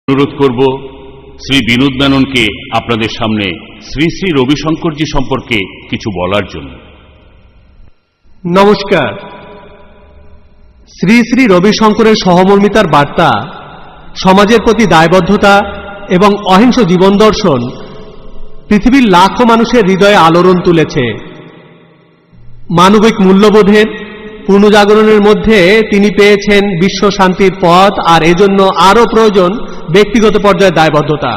অনুরোধ করব শ্রী বিনোদ মেননকে আপনাদের সামনে শ্রী শ্রী রবিশঙ্করজি সম্পর্কে কিছু বলার জন্য। নমস্কার। শ্রী শ্রী রবিশঙ্করের সহমর্মিতার বার্তা, সমাজের প্রতি দায়বদ্ধতা এবং অহিংস জীবন দর্শন পৃথিবীর লাখো মানুষের হৃদয়ে আলোড়ন তুলেছে। মানবিক মূল্যবোধের পুনর্জাগরণের মধ্যে তিনি পেয়েছেন বিশ্ব শান্তির পথ, আর এজন্য আরও প্রয়োজন ব্যক্তিগত পর্যায়ে দায়বদ্ধতা,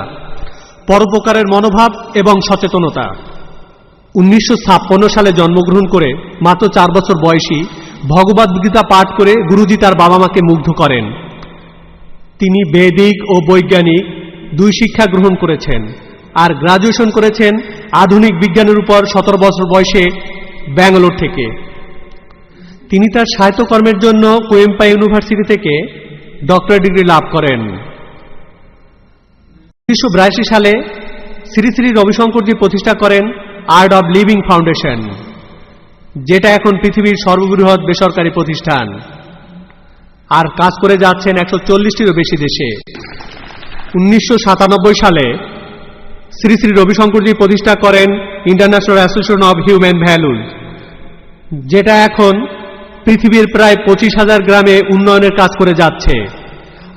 পরোপকারের মনোভাব এবং সচেতনতা। 1956 সালে জন্মগ্রহণ করে মাত্র 4 বছর বয়সী ভগবদ গীতা পাঠ করে গুরুজি তার বাবা মাকে মুগ্ধ করেন। তিনি বৈদিক ও বৈজ্ঞানিক দুই শিক্ষা গ্রহণ করেছেন আর গ্রাজুয়েশন করেছেন আধুনিক বিজ্ঞানের উপর 17 বছর বয়সে ব্যাঙ্গালোর থেকে। তিনি তার সাহিত্যকর্মের জন্য কোয়েম্পা ইউনিভার্সিটি থেকে ডক্টরেট ডিগ্রি লাভ করেন। 1982 সালে শ্রী শ্রী রবিশঙ্করজি প্রতিষ্ঠা করেন আর্ট অব লিভিং ফাউন্ডেশন, যেটা এখন পৃথিবীর সর্ববৃহৎ বেসরকারি প্রতিষ্ঠান, আর কাজ করে যাচ্ছেন 140টিরও বেশি দেশে। 1997 সালে শ্রী শ্রী রবিশঙ্করজি প্রতিষ্ঠা করেন international association of human values, যেটা এখন পৃথিবীর প্রায় 25,000 গ্রামে উন্নয়নের কাজ করে যাচ্ছে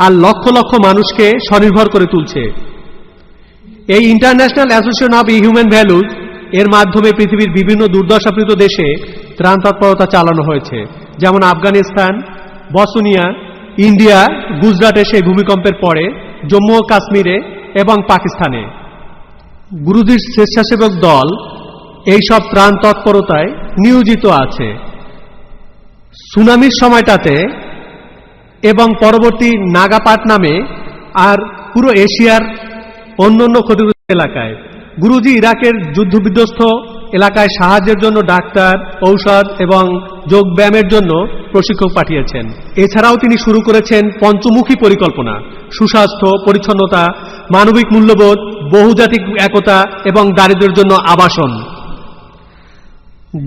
আর লক্ষ লক্ষ মানুষকে স্বনির্ভর করে তুলছে। এই international association of human values এর মাধ্যমে পৃথিবীর বিভিন্ন দুর্দশাপ্রাপ্ত দেশে ত্রাণ তৎপরতা চালানো হয়েছে, যেমন আফগানিস্তান, বসনিয়া, ইন্ডিয়া, গুজরাটে সেই ভূমিকম্পের পরে, জম্মু ও কাশ্মীরে এবং পাকিস্তানে। গুরুজির স্বেচ্ছাসেবক দল এইসব ত্রাণ তৎপরতায় নিয়োজিত আছে। সুনামির সময়টাতে এবং পরবর্তী নাগাপাট নামে আর পুরো এশিয়ার অন্যান্য ক্ষতিগ্রস্ত এলাকায় গুরুজি ইরাকের যুদ্ধবিধ্বস্ত এলাকায় সাহায্যের জন্য ডাক্তার, ঔষধ এবং যোগব্যায়ামের জন্য প্রশিক্ষক পাঠিয়েছেন। এছাড়াও তিনি শুরু করেছেন পঞ্চমুখী পরিকল্পনা, সুস্বাস্থ্য, পরিচ্ছন্নতা, মানবিক মূল্যবোধ, বহুজাতিক একতা এবং দারিদ্র্যের জন্য আবাসন।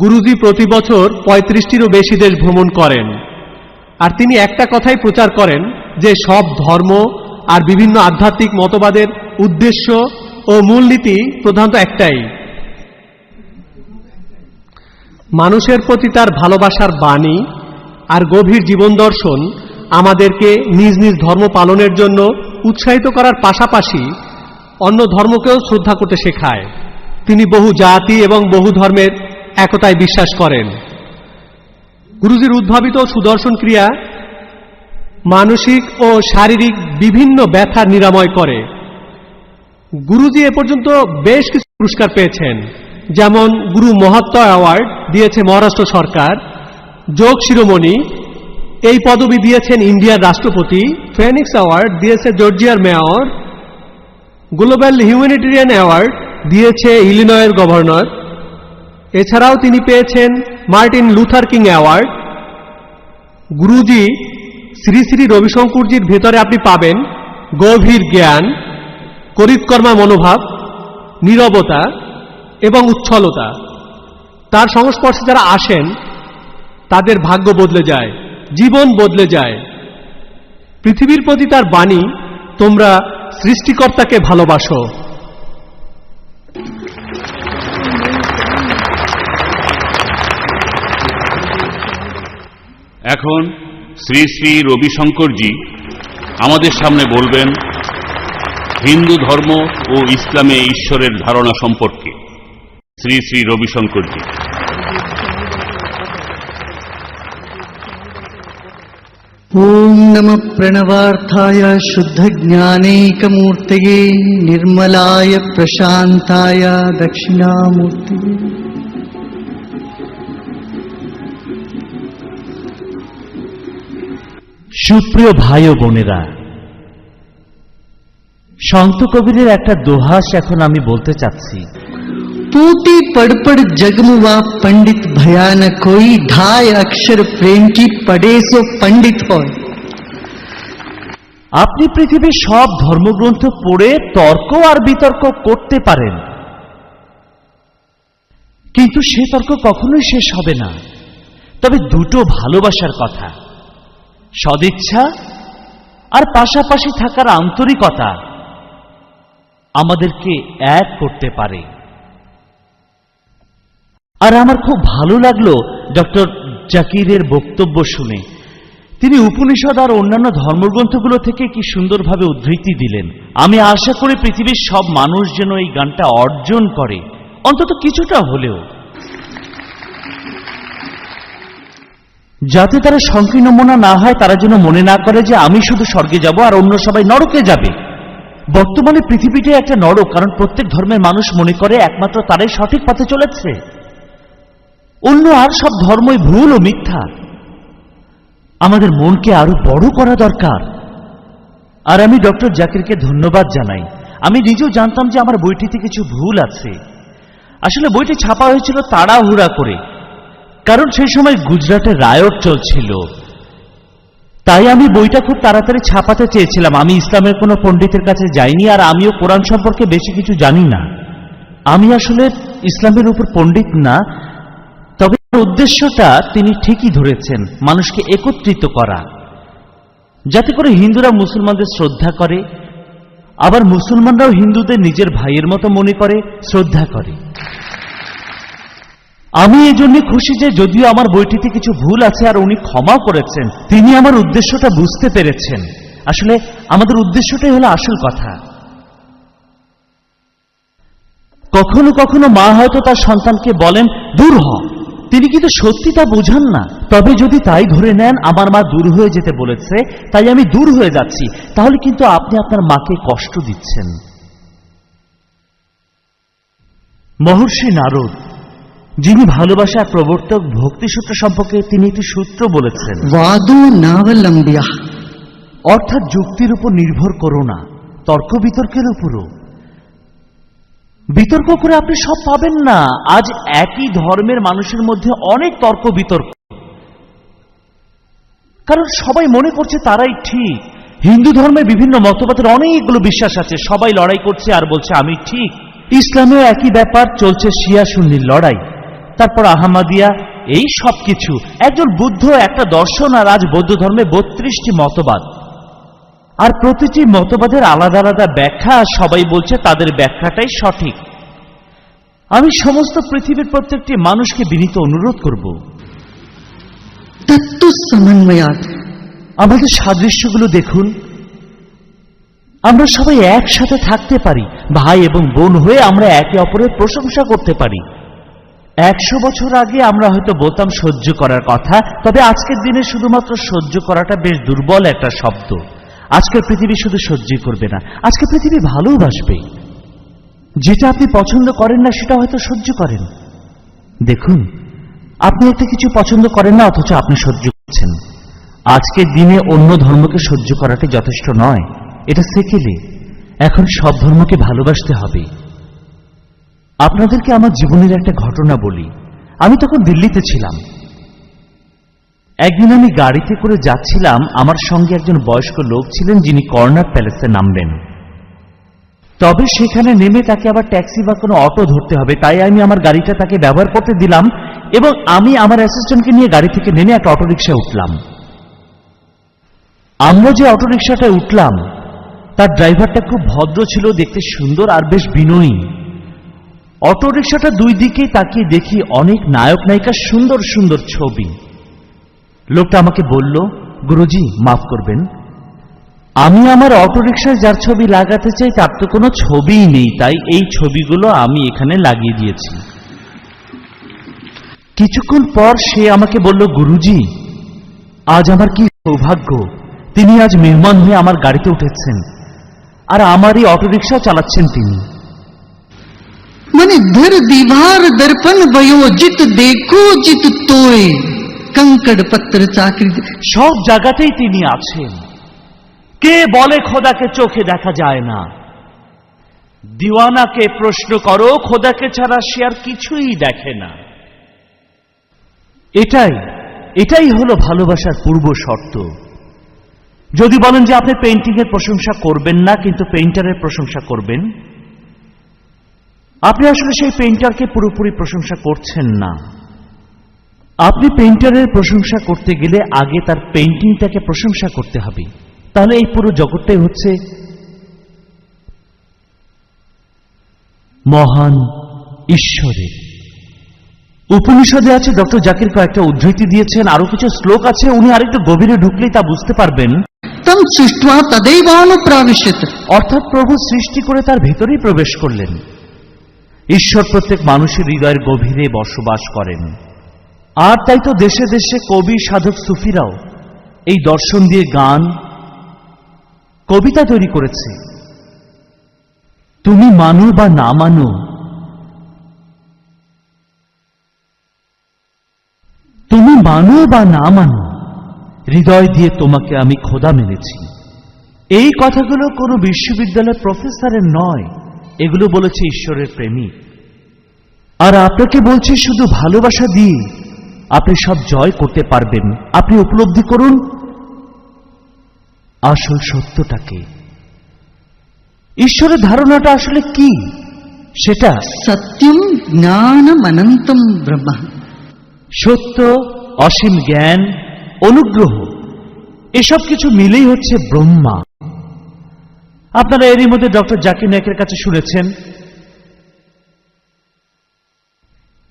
গুরুজি প্রতি বছর 35টিরও বেশি দেশ ভ্রমণ করেন, আর তিনি একটা কথাই প্রচার করেন যে সব ধর্ম আর বিভিন্ন আধ্যাত্মিক মতবাদের উদ্দেশ্য ও মূলনীতি প্রধানত একটাই, মানুষের প্রতি তার ভালোবাসার বাণী আর গভীর জীবন দর্শন আমাদেরকে নিজ নিজ ধর্ম পালনের জন্য উৎসাহিত করার পাশাপাশি অন্য ধর্মকেও শ্রদ্ধা করতে শেখায়। তিনি বহু জাতি এবং বহু ধর্মের একতায় বিশ্বাস করেন। গুরুজির উদ্ভাবিত সুদর্শন ক্রিয়া মানসিক ও শারীরিক বিভিন্ন ব্যথা নিরাময় করে। গুরুজি এ পর্যন্ত বেশ কিছু পুরস্কার পেয়েছেন, যেমন গুরু মহাত্ম অ্যাওয়ার্ড দিয়েছে মহারাষ্ট্র সরকার, যোগ শিরোমণি এই পদবি দিয়েছেন ইন্ডিয়ার রাষ্ট্রপতি, ফেনিক্স অ্যাওয়ার্ড দিয়েছে জর্জিয়ার মেয়র, গ্লোবাল হিউম্যানিটেরিয়ান অ্যাওয়ার্ড দিয়েছে ইলিনয়ের গভর্নর। এছাড়াও তিনি পেয়েছেন মার্টিন লুথার কিং অ্যাওয়ার্ড। গুরুজি শ্রী শ্রী রবিশঙ্করজির ভেতরে আপনি পাবেন গভীর জ্ঞান, করিতকর্মা মনোভাব, নীরবতা এবং উচ্ছলতা। তার সংস্পর্শে যারা আসেন তাদের ভাগ্য বদলে যায়, জীবন বদলে যায়। পৃথিবীর প্রতি তার বাণী, তোমরা সৃষ্টিকর্তাকে ভালোবাসো। এখন শ্রী শ্রী রবিশঙ্করজি আমাদের সামনে বলবেন হিন্দু ধর্ম ও ইসলামে ঈশ্বরের ধারণা সম্পর্কে। শ্রী শ্রী রবিশঙ্করজি। ओम नमः प्रणवार्थाय शुद्ध ज्ञानैकमूर्तये निर्मलाय प्रशांताय दक्षिणामूर्तये। সুপ্রিয় ভাই ও বোনেরা, সন্ত কবিরের একটা দোহাস এখন আমি বলতে চাচ্ছি। पूती पढ़ पढ़ जगमुआ पंडित भयान कोई, ढाई अक्षर प्रेम की पढ़े सो पंडित हो। আপনি পৃথিবীর সব ধর্মগ্রন্থ পড়ে তর্ক আর বিতর্ক করতে পারেন, কিন্তু সে তর্ক কখনোই শেষ হবে না। তবে দুটো ভালোবাসার কথা, সদিচ্ছা আর পাশাপাশি থাকার আন্তরিকতা আমাদেরকে এক করতে পারে। আর আমার খুব ভালো লাগলো ডক্টর জাকিরের বক্তব্য শুনে। তিনি উপনিষদ আর অন্যান্য ধর্মগ্রন্থগুলো থেকে কি সুন্দরভাবে উদ্ধৃতি দিলেন। আমি আশা করি পৃথিবীর সব মানুষ যেন এই গানটা অর্জন করে, অন্তত কিছুটা হলেও, যাতে তারা সংকীর্ণ মনা না হয়, তারা যেন মনে না করে যে আমি শুধু স্বর্গে যাব আর অন্য সবাই নরকে যাবে। বর্তমানে পৃথিবীটাই একটা নরক, কারণ প্রত্যেক ধর্মের মানুষ মনে করে একমাত্র তারাই সঠিক পথে চলেছে, অন্য আর সব ধর্মই ভুল ও মিথ্যা। আমাদের মনকে আরো বড় করা দরকার। আর আমি ডক্টর জাকিরকে ধন্যবাদ জানাই। আমি নিজেও জানতাম যে আমার বইটিতে কিছু ভুল আছে। আসলে বইটি ছাপা হয়েছিল তাড়াহুড়া করে, কারণ সেই সময় গুজরাটে রায়ট চলছিল। তাই আমি বইটা খুব তাড়াতাড়ি ছাপাতে চেয়েছিলাম। আমি ইসলামের কোনো পণ্ডিতের কাছে যাইনি, আর আমিও কোরআন সম্পর্কে বেশি কিছু জানি না। আমি আসলে ইসলামের উপর পণ্ডিত না, তবে উদ্দেশ্যটা তিনি ঠিকই ধরেছেন, মানুষকে একত্রিত করা, যাতে করে হিন্দুরা মুসলমানদের শ্রদ্ধা করে, আবার মুসলমানরাও হিন্দুদের নিজের ভাইয়ের মতো মনে করে, শ্রদ্ধা করে। আমি এই জন্য খুশি যে যদিও আমার বইটিতে কিছু ভুল আছে আর উনি ক্ষমা করেছেন, তিনি আমার উদ্দেশ্যটা বুঝতে পেরেছেন। আসলে আমাদের উদ্দেশ্যটাই হলো আসল কথা। কখনো কখনো মা হয়তো তার সন্তানকে বলেন দূর হ, তিনি কিন্তু সত্যি তা বোঝান না। তবে যদি তাই ধরে নেন আমার মা দূর হয়ে যেতে বলেছে তাই আমি দূর হয়ে যাচ্ছি, তাহলে কিন্তু আপনি আপনার মাকে কষ্ট দিচ্ছেন। মহর্ষি নারদ, যিনি ভালোবাসার প্রবর্তক, ভক্তিসূত্র সম্পর্কে তিনি একটি সূত্র বলেছেন, वादो नावलंब्या, অর্থাৎ যুক্তির উপর নির্ভর করো না, তর্ক বিতর্কের উপরও। বিতর্ক করে আপনি সব পাবেন না। আজ একই ধর্মের মানুষের মধ্যে অনেক তর্ক বিতর্ক, কারণ সবাই মনে করছে তারাই ঠিক। হিন্দু ধর্মে বিভিন্ন মতবাদের অনেকগুলো বিশ্বাস আছে, সবাই লড়াই করছে আর বলছে আমি ঠিক। ইসলামেও একই ব্যাপার চলছে, শিয়া সুন্নির লড়াই, তারপর আহমদিয়া, এই সব কিছু। একজন বুদ্ধ, একটা দর্শন, আর আজ বৌদ্ধ ধর্মে 32টি মতবাদ, আর প্রতিটি মতবাদের আলাদা আলাদা ব্যাখ্যা, আর সবাই বলছে তাদের ব্যাখ্যাটাই সঠিক। আমি সমস্ত পৃথিবীর প্রত্যেকটি মানুষকে বিনীত অনুরোধ করব, तत्व समन्वयात्, আমাদের সাদৃশ্যগুলো দেখুন। আমরা সবাই একসাথে থাকতে পারি, ভাই এবং বোন হয়ে আমরা একে অপরের প্রশংসা করতে পারি। 100 বছর আগে আমরা হয়তো বলতাম সহ্য করার কথা, তবে আজকের দিনে শুধুমাত্র সহ্য করাটা বেশ দুর্বল একটা শব্দ। আজকের পৃথিবী শুধু সহ্যই করবে না, আজকের পৃথিবী ভালোবাসবে। যেটা আপনি পছন্দ করেন না সেটা হয়তো সহ্য করেন। দেখুন, আপনি একটা কিছু পছন্দ করেন না অথচ আপনি সহ্য করছেন। আজকের দিনে অন্য ধর্মকে সহ্য করাটা যথেষ্ট নয়, এটা সেকেলে। এখন সব ধর্মকে ভালোবাসতে হবে। আপনাদেরকে আমার জীবনের একটা ঘটনা বলি। আমি তখন দিল্লিতে ছিলাম। একদিন আমি গাড়িতে করে যাচ্ছিলাম, আমার সঙ্গে একজন বয়স্ক লোক ছিলেন যিনি কর্নাট প্যালেসে নামবেন। তবে সেখানে নেমে তাকে আবার ট্যাক্সি বা কোনো অটো ধরতে হবে, তাই আমি আমার গাড়িটা তাকে ব্যবহার করতে দিলাম এবং আমি আমার অ্যাসিস্ট্যান্টকে নিয়ে গাড়ি থেকে নেমে একটা অটোরিকশায় উঠলাম। আমরা যে অটোরিকশাটায় উঠলাম তার ড্রাইভারটা খুব ভদ্র ছিল, দেখতে সুন্দর আর বেশ বিনয়ী। অটোরিকশাটা দুই দিকেই তাকিয়ে দেখি অনেক নায়ক নায়িকার সুন্দর সুন্দর ছবি। লোকটা আমাকে বলল, গুরুজি মাফ করবেন, আমি আমার অটোরিকশায় যার ছবি লাগাতে চাই তার তো কোনো ছবিই নেই, তাই এই ছবিগুলো আমি এখানে লাগিয়ে দিয়েছি। কিছুক্ষণ পর সে আমাকে বলল, গুরুজি আজ আমার কি সৌভাগ্য, তিনি আজ মেহমান হয়ে আমার গাড়িতে উঠেছেন আর আমার এই অটোরিকশা চালাচ্ছেন তিনি। माने धर दीवार दर्पण भयो जित देखो जित तोय, कंकड़ पत्थर चाकरी। সব জায়গাতেই তিনি আছেন। কে বলে খোদাকে চোখে দেখা যায় না? দিওয়ানাকে প্রশ্ন করো, খোদাকে ছাড়া সে আর কিছুই দেখে না। এটাই হলো ভালোবাসার পূর্ব শর্ত। যদি বলেন যে আপনি পেইন্টিং এর প্রশংসা করবেন না কিন্তু পেইন্টারের প্রশংসা করবেন, আপনি আসলে সেই পেইন্টারকে পুরোপুরি প্রশংসা করছেন না। আপনি পেইন্টারের প্রশংসা করতে গেলে আগে তার পেইন্টিংটাকে প্রশংসা করতে হবে। তাহলে এই পুরো জগৎটাই হচ্ছে মহান ঈশ্বরের। উপনিষদে আছে, ডক্টর জাকির কয়েকটা উদ্ধৃতি দিয়েছেন, আরো কিছু শ্লোক আছে, উনি আরেকটু গভীরে ঢুকলেই তা বুঝতে পারবেন। तम सृष्ट्वा तदैवानुप्राविशत। অর্থাৎ প্রভু সৃষ্টি করে তার ভেতরেই প্রবেশ করলেন। ঈশ্বর প্রত্যেক মানুষের হৃদয়ের গভীরে বসবাস করেন। আর তাই তো দেশে দেশে কবি, সাধক, সুফিরাও এই দর্শন দিয়ে গান, কবিতা তৈরি করেছে। তুমি মানো বা না মানো, তুমি মানো বা না মানো, হৃদয় দিয়ে তোমাকে আমি খোদা মেনেছি। এই কথাগুলো কোনো বিশ্ববিদ্যালয়ের প্রফেসরের নয়, এগুলো বলেছে ঈশ্বরের প্রেমিক। আর আপনাকে বলছি, শুধু ভালোবাসা দিয়ে আপনি সব জয় করতে পারবেন। আপনি উপলব্ধি করুন আসল সত্যটাকে। ঈশ্বরের ধারণাটা আসলে কি, সেটা सत्यम ज्ञानम अनंतम ब्रह्म। সত্য, অসীম জ্ঞান, অনুগ্রহ, এসব কিছু মিলেই হচ্ছে ব্রহ্মা। আপনারা এরই মধ্যে ডক্টর জাকির নায়েকের কাছে শুনেছেন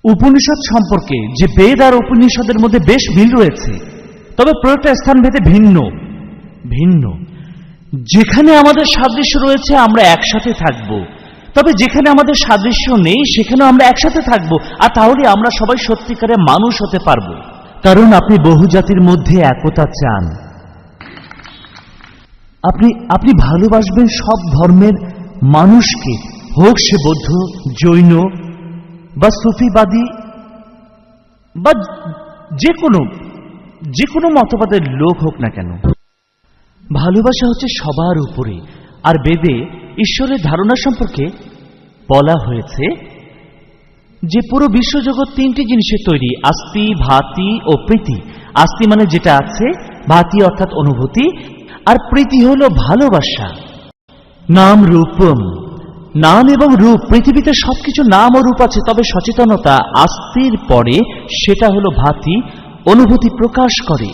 উপনিষদ সম্পর্কে, যে বেদ আর উপনিষদের মধ্যে বেশ মিল রয়েছে, তবে প্রয়োগটা স্থানভেদে ভিন্ন ভিন্ন। যেখানে আমাদের সাদৃশ্য রয়েছে আমরা একসাথে থাকব, তবে যেখানে আমাদের সাদৃশ্য নেই সেখানেও আমরা একসাথে থাকব। আর তাহলে আমরা সবাই সত্যিকারের মানুষ হতে পারব, কারণ আপনি বহু জাতির মধ্যে একতা চান। আপনি ভালোবাসবেন সব ধর্মের মানুষকে, হোক সে বৌদ্ধ, জৈন বা সুফিবাদী বা যে কোনো মতবাদের লোক হোক না কেন। ভালোবাসা হচ্ছে সবার উপরে। আর বেদে ঈশ্বরের ধারণা সম্পর্কে বলা হয়েছে যে পুরো বিশ্বজগৎ তিনটি জিনিসের তৈরি, আস্তি, ভাতি ও প্রীতি। আস্তি মানে যেটা আছে, ভাতি অর্থাৎ অনুভূতি, আর প্রীতি হলো ভালোবাসা। নাম রূপম, নাম এবং রূপ। পৃথিবীতে সবকিছু নাম ও রূপ আছে, তবে সচেতনতা আস্তির পরে সেটা হলো ভাতি, অনুভূতি প্রকাশ করে।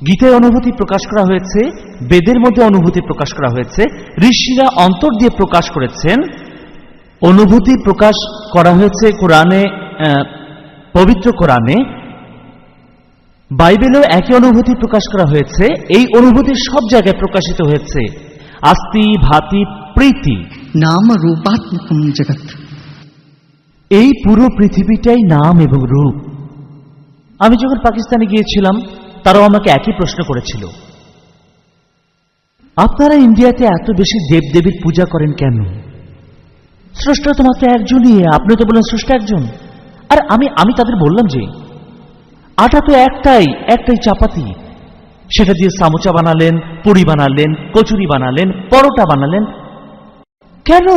গীতায় অনুভূতি প্রকাশ করা হয়েছে, বেদের মধ্যে অনুভূতি প্রকাশ করা হয়েছে, ঋষিরা অন্তর দিয়ে প্রকাশ করেছেন। অনুভূতি প্রকাশ করা হয়েছে কোরআনে, পবিত্র কোরআনে। বাইবেলেও একই অনুভূতি প্রকাশ করা হয়েছে। এই অনুভূতি সব জায়গায় প্রকাশিত হয়েছে, আস্তি, ভাতি, প্রীতি। नाम रूपात्मकम जगत। এই পুরো পৃথিবীটাই নাম এবং রূপ। আমি যখন পাকিস্তানে গিয়েছিলাম, তারাও আমাকে একই প্রশ্ন করেছিল, আপনারা ইন্ডিয়াতে এত বেশি দেবদেবীর পূজা করেন কেন? স্রষ্টা তো মাত্র একজনই, আপনি তো বলেন স্রষ্টা একজন। আর আমি তাদের বললাম যে আটা তো একটাই চাপাতি, সেটা দিয়ে সামোচা বানালেন, পুরি বানালেন, কচুরি বানালেন, পরোটা বানালেন। কেন?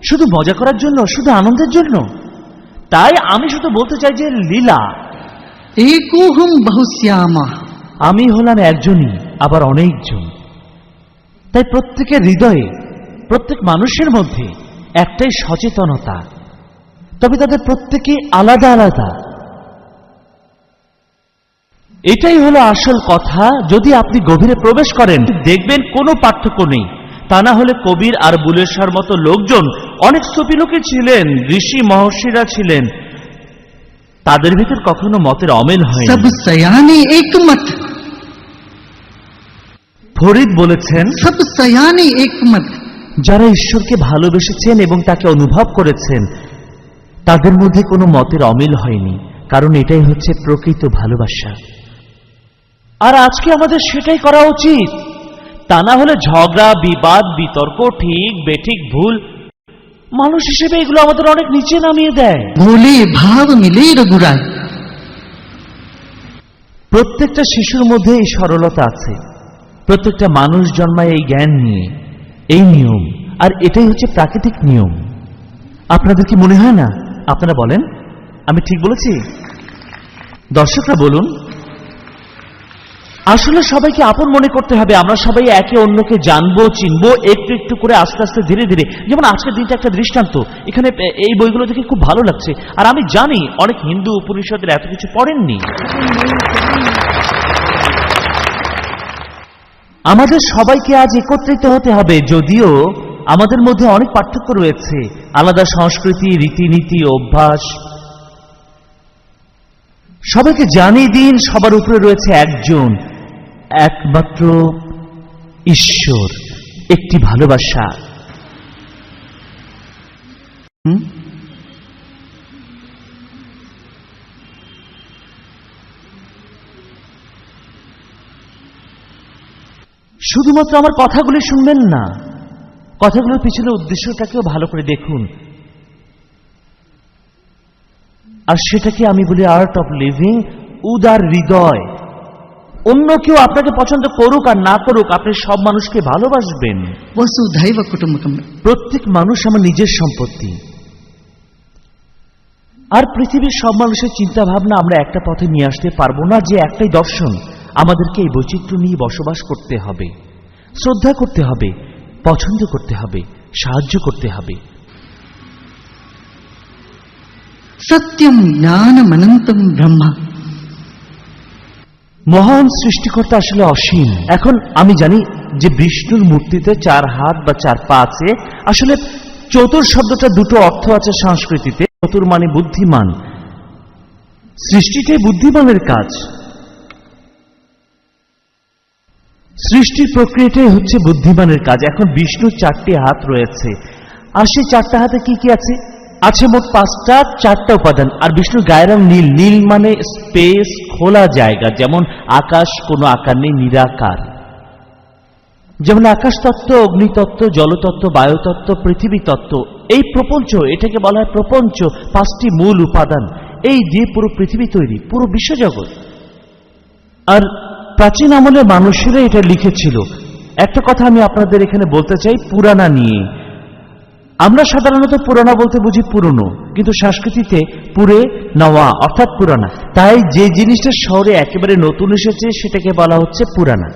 শুধু মজা করার জন্য, শুধু আনন্দের জন্য? তাই আমি শুধু বলতে চাই যে লীলা। एकोहम बहुश्यामा। আমি হলাম একজনই, আবার অনেকজন। তাই প্রত্যেকের হৃদয়ে, প্রত্যেক মানুষের মধ্যে একটাই সচেতনতা, তবে তাদের প্রত্যেকে আলাদা আলাদা। এটাই হলো আসল কথা। যদি আপনি গভীরে প্রবেশ করেন, দেখবেন কোনো পার্থক্য নেই। তা না হলে কবির আর বুলের শাহর মতো লোকজন, অনেক সুফি লোকে ছিলেন, ঋষি মহর্ষিরা ছিলেন, তাদের ভিতর কখনো মতের অমিল হয়নি। सब सयाने एक मत। ফরিদ বলেছেন, सब सयाने एक मत। যারা ঈশ্বরকে ভালোবেসেছেন এবং তাকে অনুভব করেছেন, তাদের মধ্যে কোনো মতের অমিল হয়নি, কারণ এটাই হচ্ছে প্রকৃত ভালোবাসা। আর আজকে আমাদের সেটাই করা উচিত। তা না হলে ঝগড়া, বিবাদ, বিতর্ক, ঠিক বেঠিক, ভুল, মানুষ হিসেবে এগুলো আমাদের অনেক নিচে নামিয়ে দেয়। भोले भाव मिले रघुराय। প্রত্যেকটা শিশুর মধ্যে এই সরলতা আছে, প্রত্যেকটা মানুষ জন্মায় এই জ্ঞান নিয়ে, এই নিয়ম। আর এটাই হচ্ছে প্রাকৃতিক নিয়ম। আপনাদের কি মনে হয় না? আপনারা বলেন, আমি ঠিক বলেছি? দর্শকরা বলুন। আসলে সবাইকে আপন মনে করতে হবে। আমরা সবাই একে অন্যকে জানবো, চিনবো, একটু একটু করে, আস্তে আস্তে, ধীরে ধীরে। যেমন আজকের দিনটা একটা দৃষ্টান্ত। এখানে এই বইগুলো দেখে খুব ভালো লাগছে। আর আমি জানি অনেক হিন্দু উপনিষদের এত কিছু পড়েননি। আমাদের সবাইকে আজ একত্রিত হতে হবে, যদিও আমাদের মধ্যে অনেক পার্থক্য রয়েছে, আলাদা সংস্কৃতি, রীতিনীতি, অভ্যাস। সবাইকে জানিয়ে দিন সবার উপরে রয়েছে একজন, একমাত্র ঈশ্বর, একটি ভালোবাসা। শুধুমাত্র আমার কথাগুলি শুনবেন না, কথাগুলোর পিছনে উদ্দেশ্যটাকেও ভালো করে দেখুন। আর সেটাকে আমি বলি আর্ট অফ লিভিং, উদার হৃদয়। অন্য কেউ আপনাকে পছন্দ করুক আর না করুক, আপনি সব মানুষকে ভালোবাসবেন। वसुधैव कुटुम्बकम्। প্রত্যেক মানুষ আমার নিজের সম্পত্তি। আর পৃথিবীর সব মানুষের চিন্তা ভাবনা আমরা একটা পথে নিয়ে আসতে পারবো না, যে একটাই দর্শন, আমাদেরকে এই বৈচিত্র্য নিয়ে বসবাস করতে হবে, শ্রদ্ধা করতে হবে, পছন্দ করতে হবে, সাহায্য করতে হবে। सत्यं ज्ञानमनन्तं ब्रह्म। মহান সৃষ্টিকর্তা আসলে অসীম। এখন আমি জানি যে বিষ্ণুর মূর্তিতে 4 হাত বা 4 পা আছে। আসলে চতুর শব্দটা দুটো অর্থ আছে সংস্কৃতিতে। চতুর মানে বুদ্ধিমান, সৃষ্টিটাই বুদ্ধিমানের কাজ। সৃষ্টির প্রক্রিয়াটাই হচ্ছে বুদ্ধিমানের কাজ। এখন বিষ্ণুর 4টি হাত রয়েছে, আর সেই 4টা হাতে কি কি আছে? আছে মোট 5টা, 4টা উপাদান। আর বিষ্ণুর গায়ের রং নীল। নীল মানে স্পেস, খোলা জায়গা, যেমন আকাশ কোনো আকার নেই, নিরাকার। যেমন আকাশ তত্ত্ব, অগ্নিতত্ত্ব, জলতত্ত্ব, বায়ুতত্ত্ব, পৃথিবী তত্ত্ব, এই প্রপঞ্চ, এটাকে বলা হয় প্রপঞ্চ। 5টি মূল উপাদান, এই দিয়ে পুরো পৃথিবী তৈরি, পুরো বিশ্বজগৎ। আর প্রাচীন আমলে মানুষেরা এটা লিখেছিল। একটা কথা আমি আপনাদের এখানে বলতে চাই পুরানা নিয়ে। আমরা সাধারণত পুরানা বলতে বুঝি পুরনো, কিন্তু সংস্কৃতিতে পুরে নওয়া অর্থাৎ পুরানা। তাই যে জিনিসটা শহরে একেবারে নতুন এসেছে সেটাকে বলা হচ্ছে পুরানা।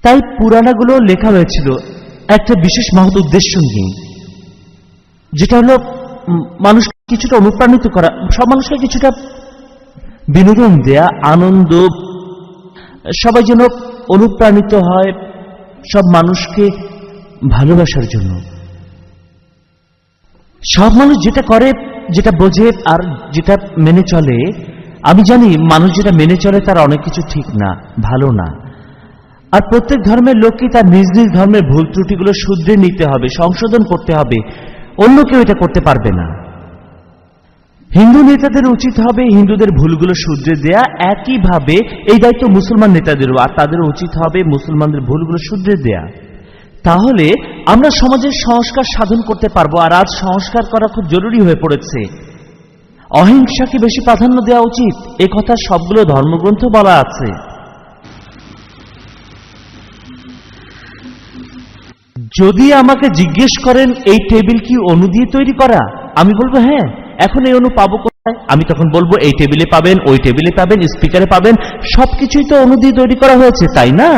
তাই পুরানাগুলো লেখা হয়েছিল একটা বিশেষ মহৎ উদ্দেশ্য নিয়ে, যেটা হলো মানুষকে কিছুটা অনুপ্রাণিত করা, সব মানুষকে কিছুটা বিনোদন দেয়া, আনন্দ, সবাই যেন অনুপ্রাণিত হয়, সব মানুষকে ভালোবাসার জন্য। সব মানুষ যেটা করে, যেটা বোঝে আর যেটা মেনে চলে, আমি জানি মানুষ যেটা মেনে চলে তার অনেক কিছু ঠিক না, ভালো না। আর প্রত্যেক ধর্মের লোককে তার নিজ নিজ ধর্মের ভুল ত্রুটিগুলো শুধরে নিতে হবে, সংশোধন করতে হবে। অন্য কেউ এটা করতে পারবে না। হিন্দু নেতাদের উচিত হবে হিন্দুদের ভুলগুলো শুধরে দেয়া, একইভাবে এই দায়িত্ব মুসলমান নেতাদেরও, আর তাদের উচিত হবে মুসলমানদের ভুলগুলো শুধরে দেয়া। তাহলে আমরা সমাজের সংস্কার সাধন করতে পারবো। আর আজ সংস্কার করা খুব জরুরি হয়ে পড়েছে। অহিংসাকে বেশি প্রাধান্য দেওয়া উচিত, এ কথা সবগুলো ধর্মগ্রন্থ বলা আছে। যদি আমাকে জিজ্ঞেস করেন এই টেবিল কি অণু দিয়ে তৈরি করা, আমি বলবো হ্যাঁ। এখন এই অণু পাবো কোথায়? আমি তখন বলবো এই টেবিলে পাবেন, ওই টেবিলে পাবেন, স্পিকারে পাবেন, সবকিছুই তো অণু দিয়ে তৈরি করা হয়েছে, তাই না?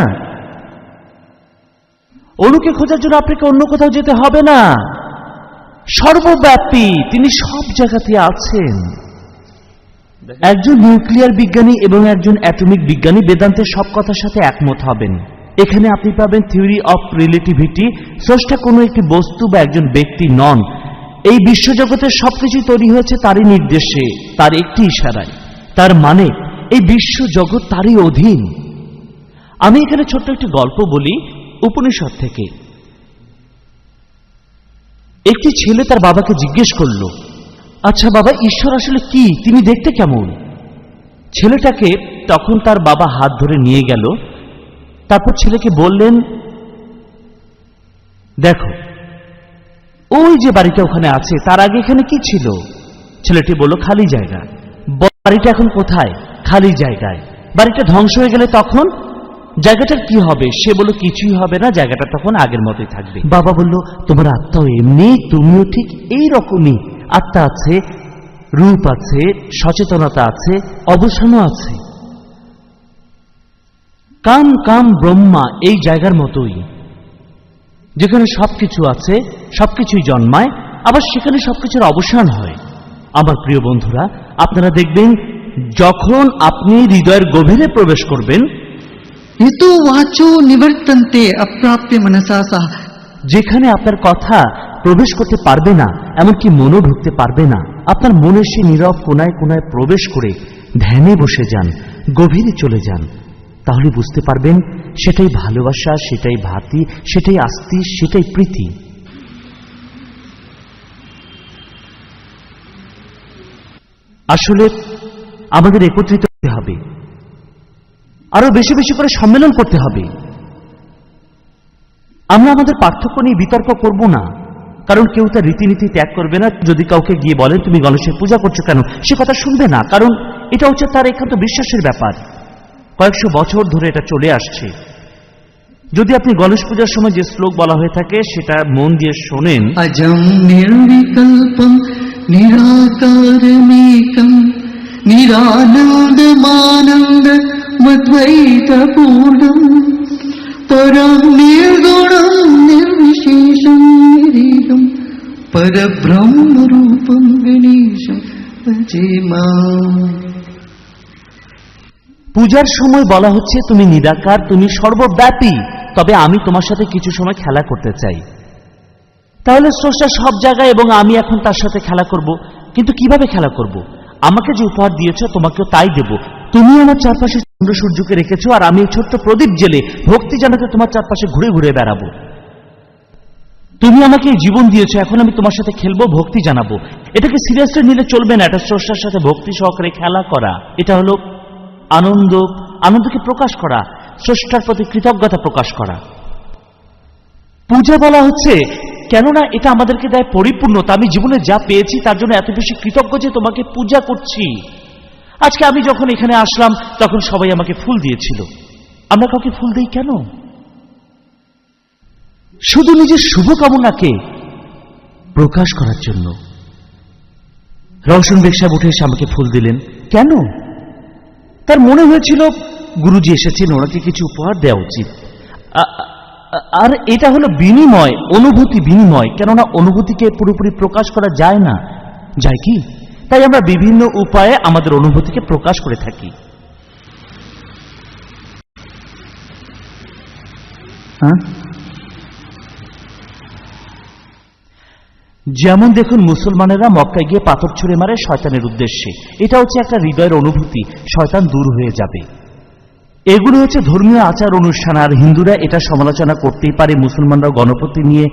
অণুকে খোঁজার জন্য আপনাকে অন্য কোথাও যেতে হবে না। সর্বব্যাপী, তিনি সব জায়গাতে আছেন। একজন নিউক্লিয়ার বিজ্ঞানী এবং একজন অ্যাটমিক বিজ্ঞানী বেদান্তের সব কথার সাথে একমত হবেন। এখানে আপনি পাবেন থিওরি অফ রিলেটিভিটি। স্রষ্টা কোনো একটি বস্তু বা একজন ব্যক্তি নন। এই বিশ্বজগতের সবকিছু তৈরি হয়েছে তারই নির্দেশে, তার একটি ইশারায়। তার মানে এই বিশ্বজগৎ তারই অধীন। আমি এখানে ছোট্ট একটি গল্প বলি উপনিষদ থেকে। একটি ছেলে তার বাবাকে জিজ্ঞেস করল, আচ্ছা বাবা, ঈশ্বর আসলে কি, তিনি দেখতে কেমন? ছেলেটাকে তখন তার বাবা হাত ধরে নিয়ে গেল। তারপর ছেলেকে বললেন, দেখো ওই যে বাড়িটা ওখানে আছে, তার আগে এখানে কি ছিল? ছেলেটি বলল, খালি জায়গা। বাড়িটা এখন কোথায়? খালি জায়গায়। বাড়িটা ধ্বংস হয়ে গেলে তখন জায়গাটার কি হবে? সে বলল, কিছুই হবে না, জায়গাটা তখন আগের মতোই থাকবে। বাবা বলল, তোমার আত্মাও এমনি, তুমিও ঠিক এই রকমই। আত্মা আছে, রূপ আছে, সচেতনতা আছে, অবসানও আছে। কাম কাম ব্রহ্মা এই জায়গার মতোই, যেখানে সবকিছু আছে, সবকিছুই জন্মায়, আবার সেখানে সবকিছুর অবসান হয়। আমার প্রিয় বন্ধুরা, আপনারা দেখবেন যখন আপনি হৃদয়ের গভীরে প্রবেশ করবেন, यतो वाचो निवर्तन्ते अप्राप्य मनसा सह। যেখানে আপনার কথা প্রবেশ করতে পারবে না, এমনকি মনও ঢুকতে পারবে না, আপনার মনের সেই নীরব কোনায় কোনায় প্রবেশ করে ধ্যানে বসে যান, গভীরে চলে যান, তাহলে বুঝতে পারবেন সেটাই ভালোবাসা, সেটাই ভাতি, সেটাই আস্তি, সেটাই প্রীতি। আসলে আমাদের একত্রিত হতে হবে, আরো বেশি বেশি করে সম্মেলন করতে হবে। আমরা আমাদের পার্থক্য নিয়ে বিতর্ক করব না, কারণ কেউ তার রীতিনীতি ত্যাগ করবে না। যদি কাউকে গিয়ে বলেন তুমি গণেশের পূজা করছো কেন, সে কথা শুনবে না, কারণ এটা হচ্ছে তার একান্ত বিশ্বাসের ব্যাপার। কয়েকশো বছর ধরে এটা চলে আসছে। যদি আপনি গণেশ পূজার সময় যে শ্লোক বলা হয়ে থাকে সেটা মন দিয়ে শোনেন, अजं निर्विकल्पं निराकारमेकं निरानन्दमानन्दमद्वैतपूर्णं परं निर्गुणं निर्विशेषं निरीहं परब्रह्मरूपं गणेशं भजे माम्। পূজার সময় বলা হচ্ছে তুমি নিরাকার, তুমি সর্বব্যাপী, তবে আমি তোমার সাথে কিছু সময় খেলা করতে চাই। তাহলে স্রষ্টা সব জায়গায় এবং আমি এখন তার সাথে খেলা করব, কিন্তু কিভাবে খেলা করব? আমাকে যে উপহার দিয়েছ তোমাকেও তাই দেব। তুমি আমার চারপাশে চন্দ্র সূর্যকে রেখেছো, আর আমি ছোট্ট প্রদীপ জেলে ভক্তি জানাতে তোমার চারপাশে ঘুরে ঘুরে বেড়াবো। তুমি আমাকে এই জীবন দিয়েছো, এখন আমি তোমার সাথে খেলবো, ভক্তি জানাবো। এটাকে সিরিয়াসলি নিলে চলবে না। এটা স্রষ্টার সাথে ভক্তি সহকারে খেলা করা, এটা হলো আনন্দ, আনন্দকে প্রকাশ করা, স্রষ্টার প্রতি কৃতজ্ঞতা প্রকাশ করা। পূজা বলা হচ্ছে কেননা এটা আমাদেরকে দেয় পরিপূর্ণতা। আমি জীবনে যা পেয়েছি তার জন্য এত বেশি কৃতজ্ঞ যে তোমাকে পূজা করছি। আজকে আমি যখন এখানে আসলাম তখন সবাই আমাকে ফুল দিয়েছিল। আমরা কাউকে ফুল দিই কেন? শুধু নিজের শুভকামনাকে প্রকাশ করার জন্য। রওশন বেগ সাহেব উঠে এসে আমাকে ফুল দিলেন কেন? তার মনে হয়েছিল গুরুজি এসেছেন, ওনাকে কিছু উপহার দেওয়া উচিত। আর এটা হলো বিনিময়, অনুভূতি বিনিময়। কেননা অনুভূতিকে পুরোপুরি প্রকাশ করা যায় না, যায় কি? তাই আমরা বিভিন্ন উপায়ে আমাদের অনুভূতিকে প্রকাশ করে থাকি। যেমন দেখুন, মুসলমানেরা মক্কায় গিয়ে পাথর ছুঁড়ে মারে শয়তানের উদ্দেশ্যে। এটা হচ্ছে একটা হৃদয়ের অনুভূতি, শয়তান দূর হয়ে যাবে। এগুলো হচ্ছে ধর্মীয় আচার অনুষ্ঠান। আর হিন্দুরা এটা সমালোচনা করতেই পারে, মুসলমানরা গণপতি নিয়ে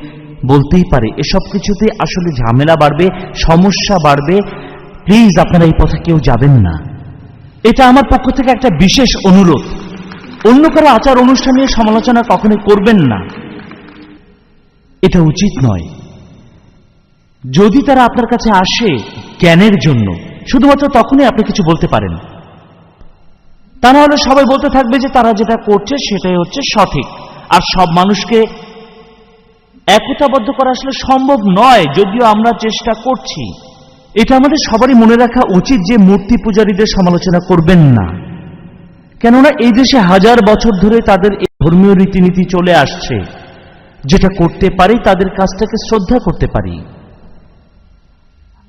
বলতেই পারে। এসব কিছুতে আসলে ঝামেলা বাড়বে, সমস্যা বাড়বে। প্লিজ আপনারা এই পথে কেউ যাবেন না। এটা আমার পক্ষ থেকে একটা বিশেষ অনুরোধ। অন্য কারো আচার অনুষ্ঠান নিয়ে সমালোচনা কখনোই করবেন না, এটা উচিত নয়। যদি তারা আপনার কাছে আসে জ্ঞানের জন্য, শুধুমাত্র তখনই আপনি কিছু বলতে পারেন। তা না হলে সবাই বলতে থাকবে যে তারা যেটা করছে সেটাই হচ্ছে সঠিক। আর সব মানুষকে একতাবদ্ধ করা আসলে সম্ভব নয়, যদিও আমরা চেষ্টা করছি। এটা আমাদের সবারই মনে রাখা উচিত যে মূর্তি পূজারীদের সমালোচনা করবেন না, কেননা এই দেশে হাজার বছর ধরে তাদের এই ধর্মীয় রীতিনীতি চলে আসছে। যেটা করতে পারি তাদের কাজটাকে শ্রদ্ধা করতে পারি।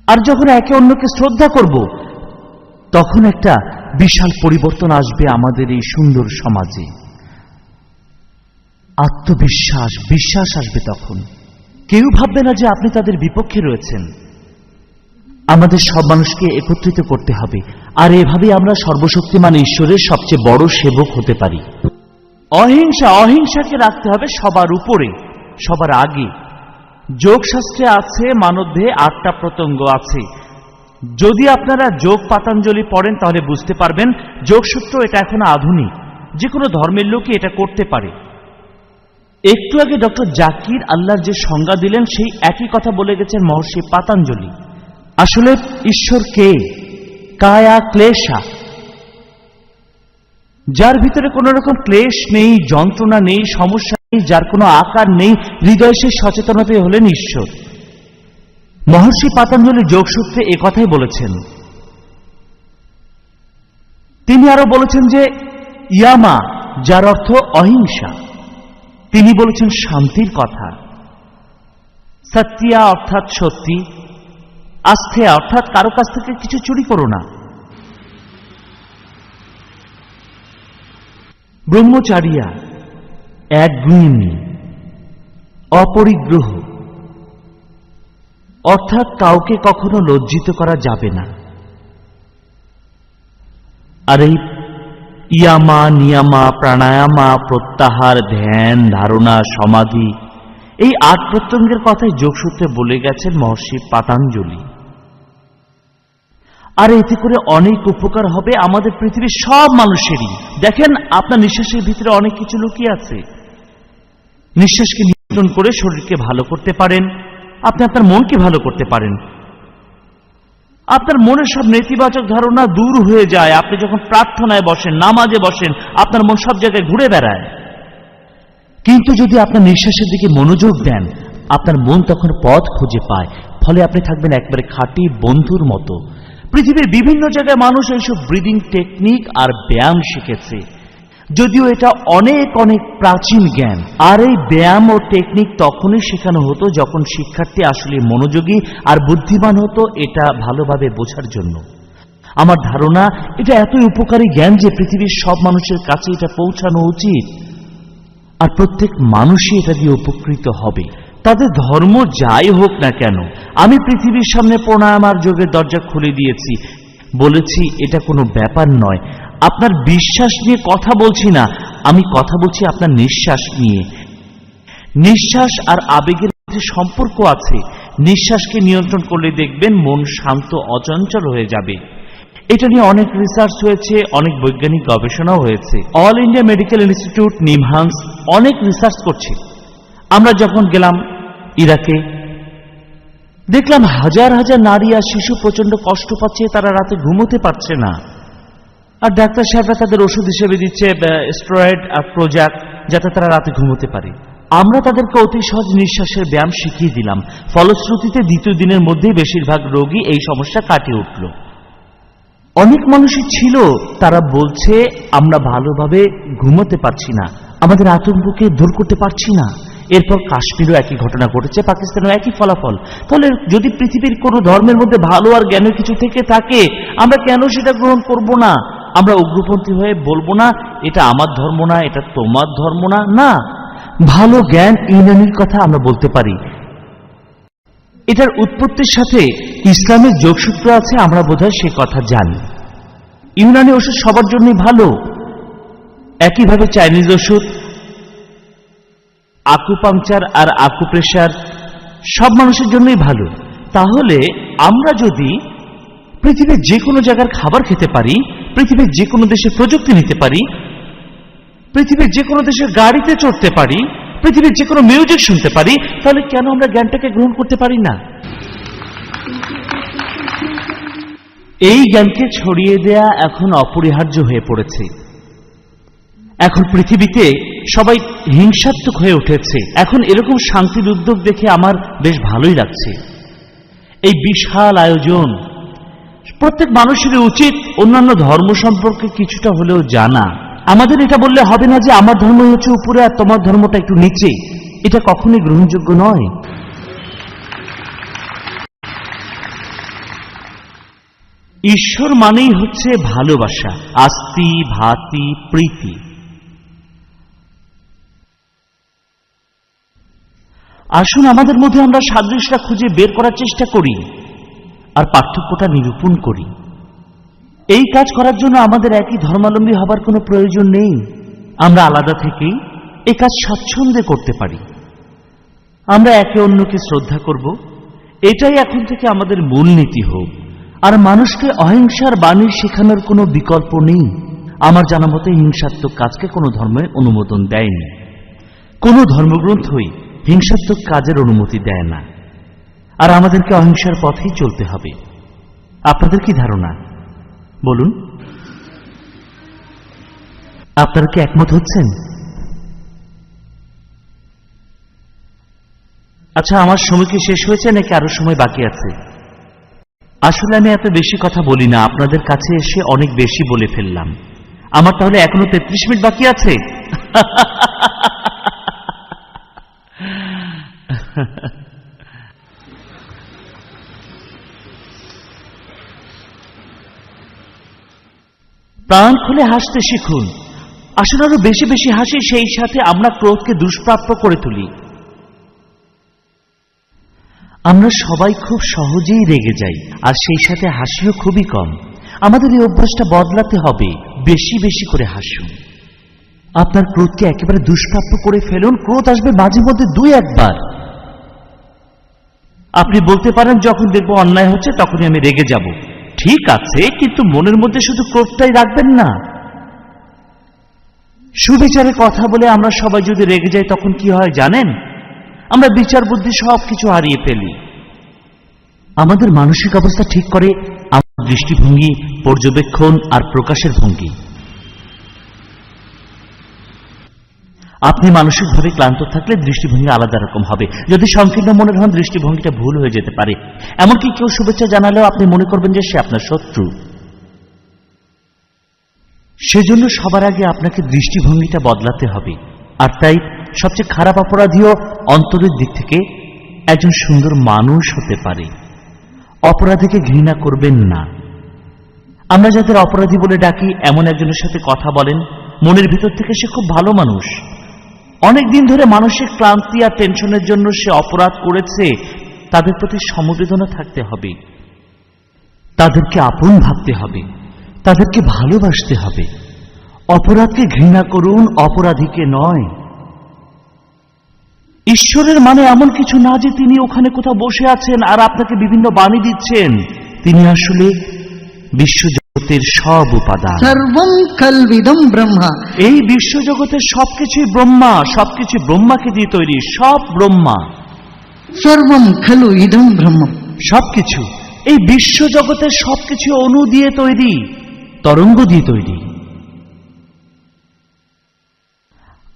আর যখন একে অন্যকে শ্রদ্ধা করব তখন একটা বিশাল পরিবর্তন আসবে আমাদের এই সুন্দর সমাজে। আত্মবিশ্বাস, বিশ্বাস আসবে। তখন কেউ ভাববে না যে আপনি তাদের বিপক্ষে রয়েছেন। আমাদের সব মানুষকে একত্রিত করতে হবে, আর এভাবে আমরা সর্বশক্তিমান ঈশ্বরের সবচেয়ে বড় সেবক হতে পারি। অহিংসা, অহিংসাকে রাখতে হবে সবার উপরে, সবার আগে। যোগশাস্ত্রে আছে মানবদেহে 8টা প্রত্যঙ্গ আছে। যদি আপনারা যোগ পাতাঞ্জলি পড়েন তাহলে বুঝতে পারবেন যোগসূত্র এটা এখন আধুনিক, যে কোনো ধর্মের লোকই এটা করতে পারে। একটু আগে ডক্টর জাকির আল্লাহর যে সংজ্ঞা দিলেন সেই একই কথা বলে গেছেন মহর্ষি পাতাঞ্জলি। আসলে ঈশ্বর কে? কায়া ক্লেশা, যার ভিতরে কোন রকম ক্লেশ নেই, যন্ত্রণা নেই, সমস্যা নেই, যার কোনো আকার নেই, হৃদয় সে সচেতনতাই হলেন ঈশ্বর। মহর্ষি পাতাঞ্জলি যোগসূত্রে এ কথাই বলেছেন। তিনি আরো বলেছেন যে ইয়ামা, যার অর্থ অহিংসা। তিনি বলেছেন শান্তির কথা। সত্যিয়া অর্থাৎ সত্যি, আস্থেয়া অর্থাৎ কারো কাছ থেকে কিছু চুরি করো না। ব্রহ্মচারিয়া, একগুঁয়েমি, অপরিগ্রহ, অর্থাৎ কাউকে কখনো লজ্জিত করা যাবে না। আর এই ইয়ামা, নিয়ামা, প্রাণায়ামা, প্রত্যাহার, ধ্যান, ধারণা, সমাধি, এই 8 প্রত্যঙ্গের কথাই যোগসূত্রে বলে গেছেন মহর্ষি পাতাঞ্জলি। আর এতে করে অনেক উপকার হবে আমাদের পৃথিবীর সব মানুষেরই। দেখেন, আপনার নিঃশ্বাসের ভিতরে অনেক কিছু লুকিয়ে আছে। নিঃশ্বাসকে নিয়ন্ত্রণ করে শরীরকে ভালো করতে পারেন, আপনি আপনার মনকে ভালো করতে পারেন। আপনার মনের সব নেতিবাচক ধারণা দূর হয়ে যায় আপনি যখন প্রার্থনায় বসেন, নামাজে বসেন, আপনার মন সব জায়গায় ঘুরে বেড়ায়। কিন্তু যদি আপনার নিঃশ্বাসের দিকে মনোযোগ দেন, আপনার মন তখন পথ খুঁজে পায়, ফলে আপনি থাকবেন একবারে খাঁটি বন্ধুর মতো। পৃথিবীর বিভিন্ন জায়গায় মানুষ এইসব ব্রিদিং টেকনিক আর ব্যায়াম শিখেছে, যদিও এটা অনেক অনেক প্রাচীন জ্ঞান। আর এই ব্যায়াম ও টেকনিক তখনই শেখানো হতো যখন শিক্ষার্থী আসলে মনোযোগী আর বুদ্ধিমান হতো, এটা ভালোভাবে বোঝার জন্য। আমার ধারণা এটা এতই উপকারী জ্ঞান যে পৃথিবীর সব মানুষের কাছে এটা পৌঁছানো উচিত, আর প্রত্যেক মানুষই এটা দিয়ে উপকৃত হবে, তাদের ধর্ম যাই হোক না কেন। আমি পৃথিবীর সামনে প্রাণায়াম আর যোগের দরজা খুলে দিয়েছি, বলেছি এটা কোনো ব্যাপার নয়। আপনার বিশ্বাস নিয়ে কথা বলছি না, আমি কথা বলছি আপনার নিঃশ্বাস নিয়ে। নিঃশ্বাস আর আবেগের মধ্যে সম্পর্ক আছে। নিঃশ্বাসকে নিয়ন্ত্রণ করলে দেখবেন মন শান্ত, অচঞ্চল হয়ে যাবে। এটা নিয়ে অনেক রিসার্চ হয়েছে, অনেক বৈজ্ঞানিক গবেষণাও হয়েছে। All India medical institute, NIMHANS অনেক রিসার্চ করছে। আমরা যখন গেলাম ইরাকে, দেখলাম হাজার হাজার নারী আর শিশু প্রচন্ড কষ্ট পাচ্ছে, তারা রাতে ঘুমোতে পারছে না। আর ডাক্তার সাহেবরা তাদের ওষুধ হিসেবে দিচ্ছে স্টেরয়েড আর প্রোজাক, যাতে তারা রাতে ঘুমোতে পারে। আমরা তাদেরকে অতি সহজ নিঃশ্বাসের ব্যায়াম শিখিয়ে দিলাম। ফলশ্রুতিতে দ্বিতীয় দিনের মধ্যেই বেশিরভাগ রোগী এই সমস্যা কাটিয়ে উঠল। অনেক মানুষই ছিল তারা বলছে আমরা ভালোভাবে ঘুমোতে পারছি না, আমাদের আতঙ্ককে দূর করতে পারছি না। এরপর কাশ্মীরও একই ঘটনা ঘটেছে, পাকিস্তানেও একই ফলাফল। তাহলে যদি পৃথিবীর কোনো ধর্মের মধ্যে ভালো আর জ্ঞানের কিছু থেকে থাকে, আমরা কেন সেটা গ্রহণ করব না? আমরা উগ্রপন্থী হয়ে বলবো না এটা আমার ধর্ম না, এটা তোমার ধর্ম না। না, ভালো জ্ঞান ইউনানির কথা আমরা বলতে পারি। এটার উৎপত্তির সাথে ইসলামের যোগসূত্র আছে, আমরা বোধহয় সে কথা জানি। ইউনানি ওষুধ সবার জন্যই ভালো, একইভাবে চাইনিজ ওষুধ, আকুপাংচার আর আকুপ্রেশার সব মানুষের জন্যই ভালো। তাহলে আমরা যদি পৃথিবীর যে কোনো জায়গার খাবার খেতে পারি, পৃথিবীর যে কোনো দেশে প্রযুক্তি নিতে পারি, পৃথিবীর যে কোনো দেশের গাড়িতে চড়তে পারি, পৃথিবীর যে কোনো মিউজিক শুনতে পারি, তাহলে কেন আমরা জ্ঞানটাকে গ্রহণ করতে পারি না? এই জ্ঞানকে ছড়িয়ে দেয়া এখন অপরিহার্য হয়ে পড়েছে। এখন পৃথিবীতে সবাই হিংসাত্মক হয়ে উঠেছে। এখন এরকম শান্তির উদ্যোগ দেখে আমার বেশ ভালোই লাগছে। এই বিশাল আয়োজন, প্রত্যেক মানুষের উচিত অন্যান্য ধর্ম সম্পর্কে কিছুটা হলেও জানা। আমাদের এটা বললে হবে না যে আমার ধর্ম হচ্ছে উপরে আর তোমার ধর্মটা একটু নিচে। এটা কখনোই গ্রহণযোগ্য নয়। ঈশ্বর মানেই হচ্ছে ভালোবাসা, আস্তি, ভাতি, প্রীতি। আসুন আমাদের মধ্যে আমরা সাদৃশ্যটা খুঁজে বের করার চেষ্টা করি আর পার্থক্যটা নিরূপণ করি। এই কাজ করার জন্য আমাদের একই ধর্মাবলম্বী হবার কোনো প্রয়োজন নেই। আমরা আলাদা থেকেই এই কাজ স্বাচ্ছন্দ্যে করতে পারি। আমরা একে অন্যকে শ্রদ্ধা করব, এটাই এখন থেকে আমাদের মূলনীতি হোক। আর মানুষকে অহিংসার বাণী শেখানোর কোনো বিকল্প নেই। আমার জানা মতে হিংসাত্মক কাজকে কোনো ধর্মে অনুমোদন দেয়নি। কোনো ধর্মগ্রন্থই হিংসাত্মক কাজের অনুমতি দেয় না। আর আমাদেরকে অহিংসার পথেই চলতে হবে। আপনাদের কি ধারণা বলুন? আপনারা কি একমত হচ্ছেন? আচ্ছা, আমার সময় কি শেষ হয়েছে নাকি আরো সময় বাকি আছে? আসলে আমি এত বেশি কথা বলি না, আপনাদের কাছে এসে অনেক বেশি বলে ফেললাম। আমার তাহলে এখনো 33 মিনিট বাকি আছে। প্রাণ খুলে হাসতে শিখুন, আসলে আরো বেশি বেশি হাসি, সেই সাথে আমরা ক্রোধকে দুষ্প্রাপ্য করে তুলি। আমরা সবাই খুব সহজেই রেগে যাই, আর সেই সাথে হাসিও খুবই কম। আমাদের এই অভ্যাসটা বদলাতে হবে। বেশি বেশি করে হাসুন। আপনার ক্রোধকে একেবারে দুষ্প্রাপ্য করে ফেলুন। ক্রোধ আসবে মাঝে মধ্যে 2-1 বার। আপনি বলতে পারেন, যখন দেখবো অন্যায় হচ্ছে তখনই আমি রেগে যাব। ঠিক আছে, কিন্তু মনের মধ্যে শুধু ক্রোধটাই রাখবেন না। সুবিচারে কথা বলে আমরা সবাই যদি রেগে যাই, তখন কি হয় জানেন? আমরা বিচার বুদ্ধি সবকিছু হারিয়ে ফেলি। আমাদের মানসিক অবস্থা ঠিক করে আমাদের দৃষ্টিভঙ্গি, পর্যবেক্ষণ আর প্রকাশের ভঙ্গি। আপনি মানসিকভাবে ক্লান্ত থাকলে দৃষ্টিভঙ্গি আলাদা রকম হবে। যদি সংকীর্ণ মনের হন, দৃষ্টিভঙ্গিটা ভুল হয়ে যেতে পারে। এমনকি কেউ শুভেচ্ছা জানালেও আপনি মনে করবেন যে সে আপনার শত্রু। সেজন্য সবার আগে আপনাকে দৃষ্টিভঙ্গিটা বদলাতে হবে। আর তাই সবচেয়ে খারাপ অপরাধীও অন্তরের দিক থেকে একজন সুন্দর মানুষ হতে পারে। অপরাধীকে ঘৃণা করবেন না। আমরা যাদের অপরাধী বলে ডাকি, এমন একজনের সাথে কথা বলেন, মনের ভিতর থেকে সে খুব ভালো মানুষ। অনেকদিন ধরে মানসিক ক্লান্তি আর টেনশনের জন্য সে অপরাধ করেছে। তাদের প্রতি সমবেদনা থাকতে হবে, তাদেরকে আপন ভাবতে হবে, তাদেরকে ভালোবাসতে হবে। অপরাধকে ঘৃণা করুন, অপরাধীকে নয়। ঈশ্বরের মানে এমন কিছু না যে তিনি ওখানে কোথাও বসে আছেন আর আপনাকে বিভিন্ন বাণী দিচ্ছেন। তিনি আসলে বিশ্বজগতের সব উপাদান। सर्वं खल्विदं ब्रह्मा। এই বিশ্বজগতের সবকিছুই ব্রহ্মা, সবকিছু ব্রহ্মাকে দিয়ে তৈরি। সব ব্রহ্মা, सर्वं खलु इदं ब्रह्म। সবকিছু, এই বিশ্বজগতের সবকিছু অণু দিয়ে তৈরি, তরঙ্গ দিয়ে তৈরি।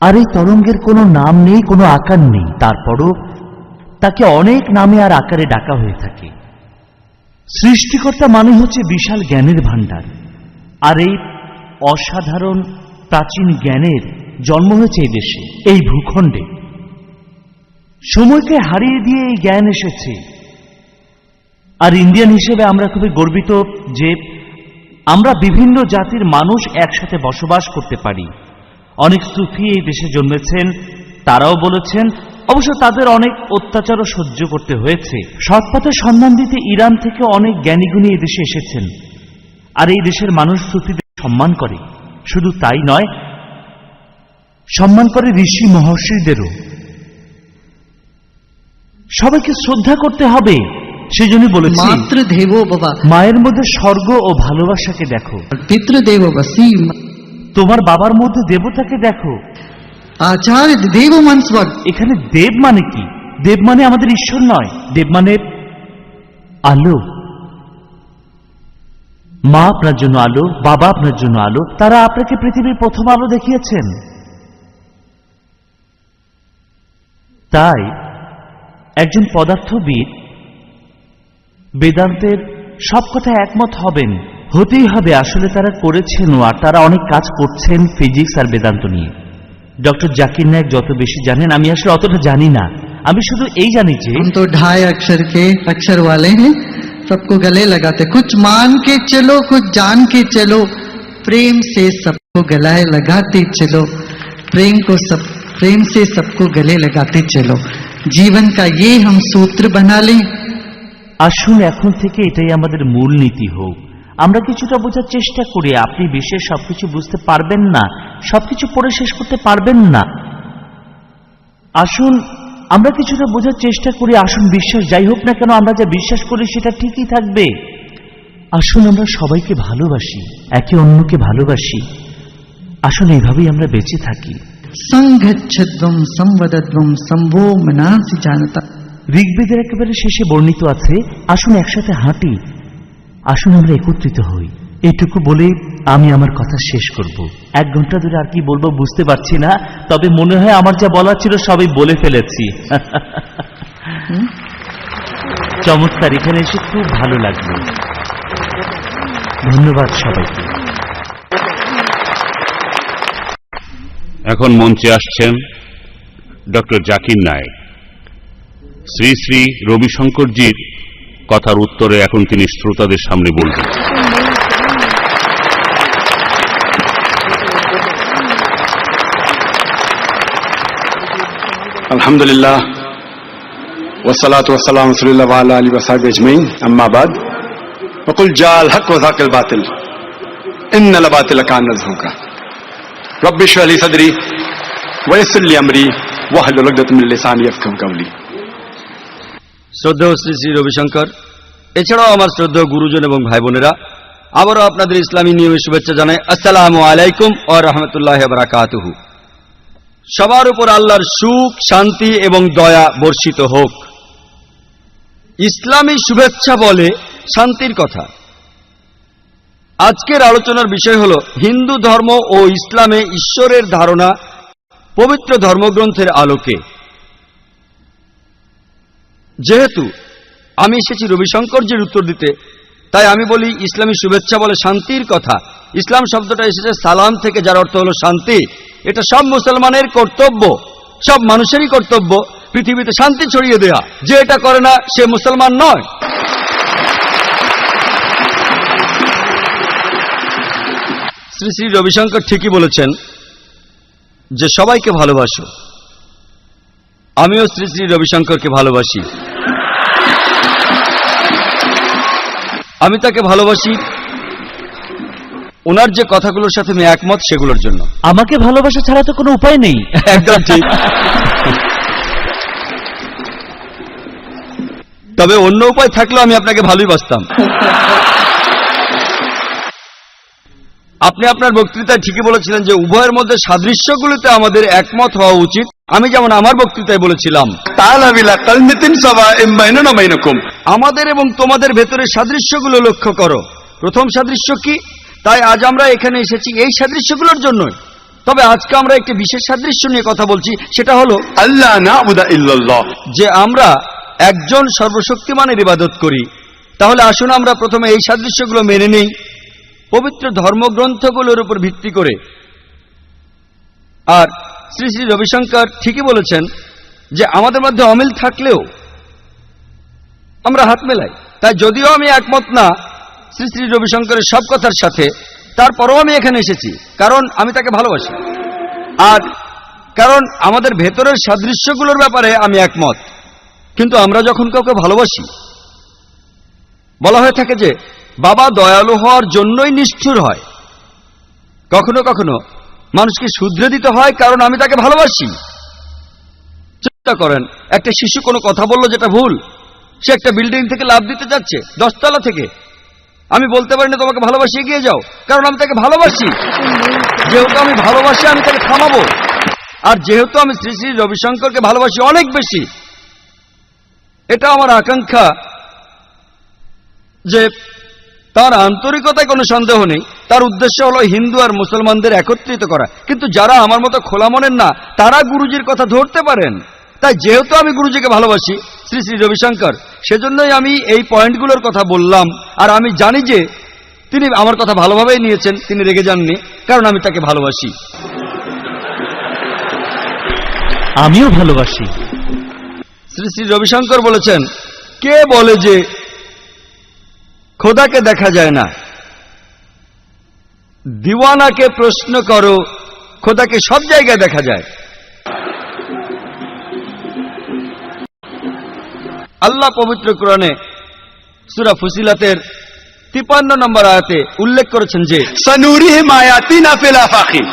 আর এই তরঙ্গের কোনো নাম নেই, কোনো আকার নেই। তারপরও তাকে অনেক নামে আর আকারে ডাকা হয়ে থাকে। সৃষ্টিকর্তা মানে হচ্ছে বিশাল জ্ঞানের ভাণ্ডার। আর এই অসাধারণ প্রাচীন জ্ঞানের জন্ম হয়েছে এই দেশে, এই ভূখণ্ডে। সময়কে হারিয়ে দিয়ে এই জ্ঞান এসেছে। আর ইন্ডিয়ান হিসেবে আমরা খুবই গর্বিত যে আমরা বিভিন্ন জাতির মানুষ একসাথে বসবাস করতে পারি। অনেক সুফি এই দেশে জন্মেছেন, তারাও বলেছেন। অবশ্য তাদের অনেক অত্যাচারও সহ্য করতে হয়েছে। সৎপথের সন্ধান দিতে ইরান থেকে অনেক জ্ঞানীগুণী এই দেশে এসেছেন। আর এই দেশের মানুষ সুফিদের সম্মান করে। শুধু তাই নয়, সম্মান করে ঋষি মহর্ষিদেরও। সবাইকে শ্রদ্ধা করতে হবে। সেজন্য বলেছি, मातृदेवो भव। মায়ের মধ্যে স্বর্গ ও ভালোবাসাকে দেখো, पितृदेवो वसी। তোমার বাবার মধ্যে দেবতাকে দেখো। आचार्य देव मनस्वर। এখানে দেব মানে কি? দেব মানে আমাদের ঈশ্বর নয়, দেব মানে আলো। মা আপনার জন্য আলো, বাবা আপনার জন্য আলো। তারা আপনাকে পৃথিবীর প্রথম আলো দেখিয়েছেন। তাই একজন পদার্থবিদ বেদান্তের সব কথা একমত হবেন, হতেই হবে। আসলে তারা করেছেন, আর তারা অনেক কাজ করছেন ফিজিক্স আর বেদান্ত নিয়ে। ডক্টর জাকির নায়েক যত বেশি জানেন, আমি আসলে অতটা জানি না। আমি শুধু এই জানি যে हम तो 2.5 अक्षर के अक्षर वाले हैं, सबको गले लगाते। कुछ मान के चलो, कुछ जान के चलो, प्रेम से सबको गलाए लगाते चलो। प्रेम से सबको गले लगाते चलो। जीवन का ये हम सूत्र बना लें। আসুন এখন থেকে এটাই আমাদের মূল নীতি হোক। আমরা কিছুটা বোঝার চেষ্টা করি। আপনি বিশ্বের সবকিছু বুঝতে পারবেন না, সবকিছু পড়ে শেষ করতে পারবেন না। আসুন আমরা কিছুটা বোঝার চেষ্টা করি। আসুন, বিশ্বাস যাই হোক না কেন, আমরা যা বিশ্বাস করি সেটা ঠিকই থাকবে। আসুন আমরা সবাইকে ভালোবাসি, একে অন্যকে ভালোবাসি। আসুন এইভাবেই আমরা বেঁচে থাকি। संगच्छध्वम संवदध्वम संभो मनांसि जानता। ঋগ্বেদের একেবারে শেষে বর্ণিত আছে, আসুন একসাথে হাঁটি, আসুন আমরা একত্রিত হই। এইটুকু বলে আমি আমার কথা শেষ করব। 1 ঘন্টা ধরে আর কি বলবো বুঝতে পারছি না, তবে মনে হয় আমার যা বলার ছিল সবই বলে ফেলেছি। চমৎকার, এখানে এসে খুব ভালো লাগলো। ধন্যবাদ সবাইকে। এখন মঞ্চে আসছেন ডক্টর জাকির নায়েক। শ্রী শ্রী রবিশঙ্করজির কথার উত্তরে এখন তিনি শ্রোতাদের সামনে বলবেন। अल्हम्दुलिल्लाह वस्सलातु वस्सलामु अला रसूलिल्लाह व अला आलिहि व सहाबिहि अजमईन अम्मा बाद वकुल जाल हक व ज़ाक़िल बातिल इन्नल बातिल काना ज़हूका रब्बि इश्रह ली सदरी व यस्सिर ली अमरी वाहलुल उक़दतम मिन लिसानी यफ़क़हू क़ौली। শ্রদ্ধেয় শ্রী শ্রী রবিশঙ্কর, এছাড়াও আমার শ্রদ্ধেয় গুরুজন এবং ভাই বোনেরা, আবারও আপনাদের ইসলামী নিয়মে শুভেচ্ছা জানাই। আসসালামু আলাইকুম ওয়া রাহমাতুল্লাহি ওয়া বারাকাতুহু। সবার উপর আল্লাহর সুখ, শান্তি এবং দয়া বর্ষিত হোক। ইসলামী শুভেচ্ছা বলে শান্তির কথা। আজকের আলোচনার বিষয় হল হিন্দু ধর্ম ও ইসলামে ঈশ্বরের ধারণা পবিত্র ধর্মগ্রন্থের আলোকে। যেহেতু আমি এসেছি রবিশঙ্করজির উত্তর দিতে, তাই আমি বলি ইসলামী শুভেচ্ছা বলে শান্তির কথা। ইসলাম শব্দটা এসেছে সালাম থেকে, যার অর্থ হলো শান্তি। এটা সব মুসলমানের কর্তব্য, সব মানুষেরই কর্তব্য পৃথিবীতে শান্তি ছড়িয়ে দেয়া। যে এটা করে না সে মুসলমান নয়। শ্রী শ্রী রবিশঙ্কর ঠিকই বলেছেন যে সবাইকে ভালোবাসো। আমিও শ্রী শ্রী রবিশঙ্করকে ভালোবাসি। আমি তাকে ভালোবাসি ওনার যে কথাগুলোর সাথে আমি একমত সেগুলোর জন্য। আমাকে ভালোবাসা ছাড়া তো কোনো উপায় নেই। একদম ঠিক। তবে অন্য উপায় থাকলেও আমি আপনাকে ভালোই বাসতাম। আপনি আপনার বক্তৃতায় ঠিকই বলেছিলেন যে উভয়ের মধ্যে সাদৃশ্যগুলিতে আমাদের একমত হওয়া উচিত। আমি যেমন আমার বক্তৃতায় বলেছিলাম আমাদের এবং তোমাদের ভেতরে সাদৃশ্যগুলো লক্ষ্য করো। প্রথম সাদৃশ্য কি? তাই আজ আমরা এখানে এসেছি এই সাদৃশ্যগুলোর জন্যই। তবে আজকে আমরা একটি বিশেষ সাদৃশ্য নিয়ে কথা বলছি, সেটা হলো আল্লাহ না'বুদা ইল্লাল্লাহ, যে আমরা একজন সর্বশক্তিমানের ইবাদত করি। তাহলে আসুন আমরা প্রথমে এই সাদৃশ্যগুলো মেনে নেই পবিত্র ধর্মগ্রন্থগুলোর উপর ভিত্তি করে। আর শ্রী শ্রী রবিশঙ্কর ঠিকই বলেছেন যে আমাদের মধ্যে অমিল থাকলেও আমরা হাত মেলাই। তাই যদিও আমি একমত না শ্রী শ্রী রবিশঙ্করের সব কথার সাথে, তারপরও আমি এখানে এসেছি কারণ আমি তাকে ভালোবাসি, আর কারণ আমাদের ভেতরের সাদৃশ্যগুলোর ব্যাপারে আমি একমত। কিন্তু আমরা যখন কাউকে ভালোবাসি, বলা হয়ে থাকে যে বাবা দয়ালু হওয়ার জন্যই নিষ্ঠুর হয়। কখনো কখনো মানুষকে শুধরে দিতে হয় কারণ আমি তাকে ভালোবাসি। চিন্তা করেন, একটা শিশু কোনো কথা বলল যেটা ভুল। সে একটা বিল্ডিং থেকে লাফ দিতে যাচ্ছে 10 তলা থেকে। আমি বলতে পারি না তোমাকে ভালোবাসি, এগিয়ে যাও, কারণ আমি তাকে ভালোবাসি। যেহেতু আমি ভালোবাসি আমি তাকে থামাবো। আর যেহেতু আমি শ্রী শ্রী রবিশঙ্করকে ভালোবাসি অনেক বেশি, এটা আমার আকাঙ্ক্ষা যে তার আন্তরিকতায় কোনো সন্দেহ নেই। তার উদ্দেশ্য হলো হিন্দু আর মুসলমানদের একত্রিত করা। কিন্তু যারা আমার মতো খোলা মনের না, তারা গুরুজির কথা ধরতে পারেন। তাই যেহেতু আমি গুরুজিকে ভালোবাসি, শ্রী শ্রী রবিশঙ্কর, সেজন্যই আমি এই পয়েন্টগুলোর কথা বললাম। আর আমি জানি যে তিনি আমার কথা ভালোভাবেই নিয়েছেন, তিনি রেগে যাননি, কারণ আমি তাকে ভালোবাসি। আমিও ভালোবাসি। শ্রী শ্রী রবিশঙ্কর বলেছেন, কে বলে যে খোদাকে দেখা যায় না? দিওয়ানাকে প্রশ্ন করো, খোদাকে সব জায়গায় দেখা যায়। আল্লাহ পবিত্র কোরআনে সূরা ফুসিলাতের 53 নম্বর আয়াতে উল্লেখ করেছেন যে সানুরিহিম আয়াতিনা ফিল আফাকি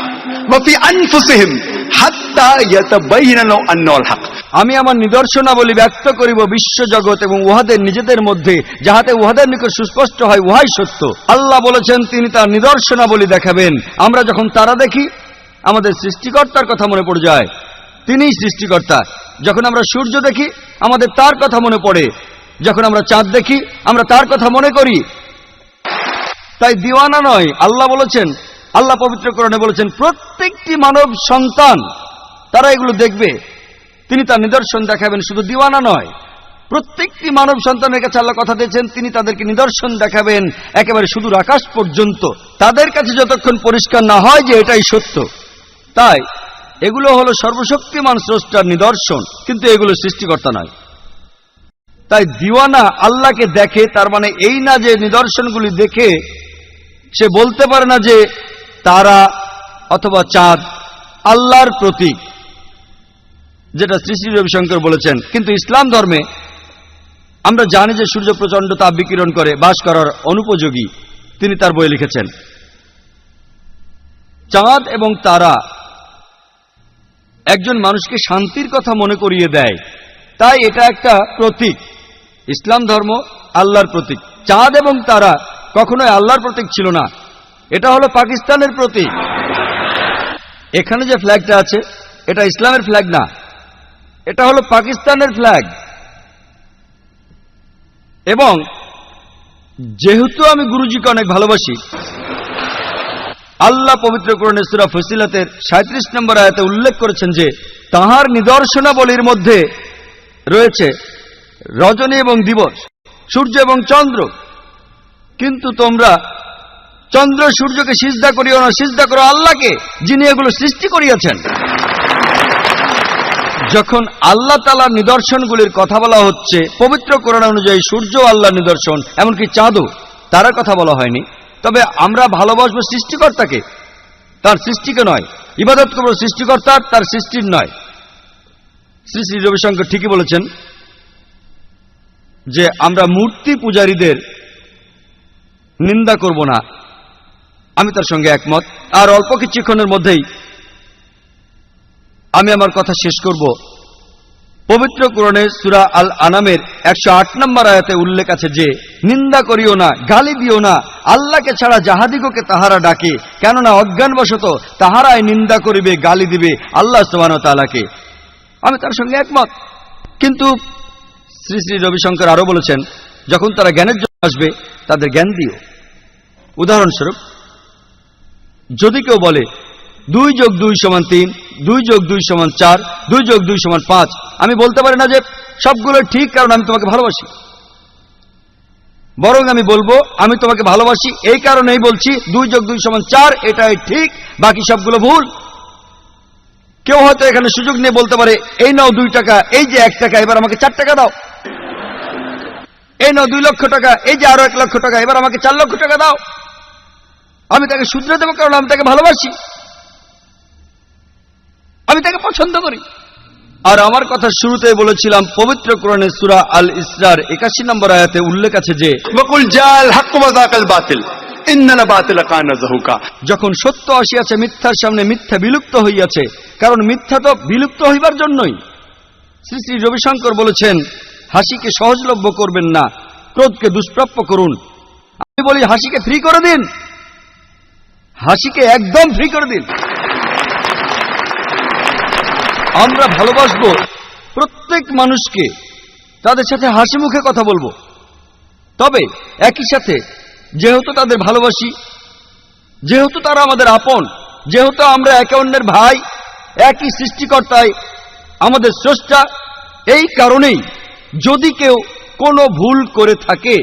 ওয়া ফি আনফুসিহিম হাত্তা ইয়াতাবায়্যানা লাহু আন্নাহুল হক। আমি আমার নিদর্শনাবলী ব্যক্ত করিব বিশ্বজগৎ এবং উহাদের নিজেদের মধ্যে, যাহাতে উহাদের নিকট সুস্পষ্ট হয় উহাই সত্য। আল্লাহ বলেছেন তিনি তার নিদর্শনাবলী দেখাবেন। আমরা যখন তারা দেখি আমাদের সৃষ্টিকর্তার কথা মনে পড়ে যায়, তিনিই সৃষ্টিকর্তা। যখন আমরা সূর্য দেখি আমাদের তার কথা মনে পড়ে, যখন আমরা চাঁদ দেখি আমরা তার কথা মনে করি। তাই দিওয়ানা নয়। আল্লাহ বলেছেন, আল্লাহ পবিত্র কোরআনে বলেছেন প্রত্যেকটি মানব সন্তান তারা এগুলো দেখবে, তিনি তার নিদর্শন দেখাবেন। শুধু দিওয়ানা নয়, প্রত্যেকটি মানব সন্তানের কাছে আল্লাহ কথা দিয়েছেন তিনি তাদেরকে নিদর্শন দেখাবেন, একেবারে সুদূর আকাশ পর্যন্ত। তাদের কাছে যতক্ষণ পরিষ্কার না হয় যে এটাই সত্য। তাই এগুলো হলো সর্বশক্তিমান স্রষ্টার নিদর্শন, কিন্তু এগুলো সৃষ্টিকর্তা নয়। তাই দিওয়ানা আল্লাহকে দেখে, তার মানে এই না যে নিদর্শনগুলি দেখে সে বলতে পারে না যে তারা অথবা চাঁদ আল্লাহর প্রতীক। যেটা শ্রী শ্রী রবিশঙ্কর বলেছেন। কিন্তু ইসলাম ধর্মে আমরা জানি যে সূর্য প্রচণ্ড তাপ বিকিরণ করে, বাস করার অনুপযোগী। তিনি তার বই লিখেছেন। চাঁদ এবং তারা একজন মানুষকে শান্তির কথা মনে করিয়ে দেয়, তাই এটা একটা প্রতীক। ইসলাম ধর্ম আল্লাহর প্রতীক। চাঁদ এবং তারা কখনোই আল্লাহর প্রতীক ছিল না, এটা হলো পাকিস্তানের প্রতীক। এখানে যে ফ্ল্যাগটা আছে এটা ইসলামের ফ্ল্যাগ না, এটা হলো পাকিস্তানের ফ্ল্যাগ। এবং যেহেতু আমি গুরুজিকে অনেক ভালোবাসি, আল্লাহ পবিত্র কোরআনে সূরা ফসিলাতের 37 নম্বর আয়াতে উল্লেখ করেছেন যে তাঁহার নিদর্শনাবলীর মধ্যে রয়েছে রজনী এবং দিবস, সূর্য এবং চন্দ্র। কিন্তু তোমরা চন্দ্র সূর্যকে সিজদা করিও না, সিজদা করো আল্লাহকে, যিনি এগুলো সৃষ্টি করিয়াছেন। যখন আল্লাহ তাআলার নিদর্শনগুলির কথা বলা হচ্ছে, পবিত্র কোরআন অনুযায়ী সূর্য আল্লাহর নিদর্শন, এমনকি চাঁদও, তার কথা বলা হয়নি। তবে আমরা ভালোবাসবো সৃষ্টিকর্তাকে, তার সৃষ্টিকে নয়। ইবাদত করব সৃষ্টিকর্তার, তার সৃষ্টির নয়। শ্রী শ্রী রবিশঙ্কর ঠিকই বলেছেন যে আমরা মূর্তি পূজারীদের নিন্দা করব না। আমি তার সঙ্গে একমত। আর অল্প কিছুক্ষণের মধ্যেই আমি আমার কথা শেষ করব। পবিত্র কোরআনে সূরা আল আনামের 108 নম্বর আয়াতে উল্লেখ আছে যে নিন্দা করিও না, গালি দিও না আল্লাহকে ছাড়া যাহাদিগকে তাহারা ডাকে, কেননা অজ্ঞানবশত তাহারাই নিন্দা করিবে, গালি দিবে আল্লাহ সুবহানাহু ওয়া তাআলাকে। আমি তার সঙ্গে একমত। কিন্তু শ্রী শ্রী রবিশঙ্কর আরো বলেছেন, যখন তারা জ্ঞানের জন্য আসবে তাদের জ্ঞান দিও। উদাহরণস্বরূপ, যদি কেউ বলে 2 + 2 = 3, 2 + 2 = 4, 2 + 2 = 5, আমি বলতে পারি না যে সবগুলো ঠিক কারণ আমি তোমাকে ভালোবাসি। বরং আমি বলবো আমি তোমাকে ভালোবাসি এই কারণেই বলছি 2 + 2 = 4, এটাই ঠিক, বাকি সবগুলো ভুল। কেউ হয়তো এখানে সুযোগ নিয়ে বলতে পারে, এই নাও 2 টাকা, এই যে 1 টাকা, এবার আমাকে 4 টাকা দাও। এই নাও 2 লক্ষ টাকা, এই যে আরো 1 লক্ষ টাকা, এবার আমাকে 4 লক্ষ টাকা দাও। আমি তাকে শুধরে দেবো কারণ আমি তাকে ভালোবাসি, আমি তাকে পছন্দ করি। আর আমার কথা শুরুতেই বলেছিলাম, পবিত্র কোরআনের সূরা আল ইসরার 81 নম্বর আয়াতে উল্লেখ আছে যে वकुल जाल हक व जाकल बातिल इन्नल बातिल कान ज़हुका। যখন সত্য আসিয়াছে মিথ্যার সামনে মিথ্যা বিলুপ্ত হইয়াছে, কারণ মিথ্যা তো বিলুপ্ত হইবার জন্যই। শ্রী শ্রী রবিশঙ্কর বলেছেন, হাসিকে সহজলভ্য করবেন না, ক্রোধকে দুষ্প্রাপ্য করুন। আমি বলি হাসিকে ফ্রি করে দিন, হাসিকে একদম ফ্রি করে দিন। আমরা ভালোবাসবো প্রত্যেক মানুষকে, তাদের সাথে হাসি মুখে কথা বলবো। তবে একই সাথে যেহেতু তাদের ভালোবাসি, যেহেতু তারা আমাদের আপন, যেহেতু আমরা একে অন্যের ভাই, একই সৃষ্টিকর্তায় আমাদের স্রষ্টা, এই কারণেই যদি কেউ কোনো ভুল করে থাকে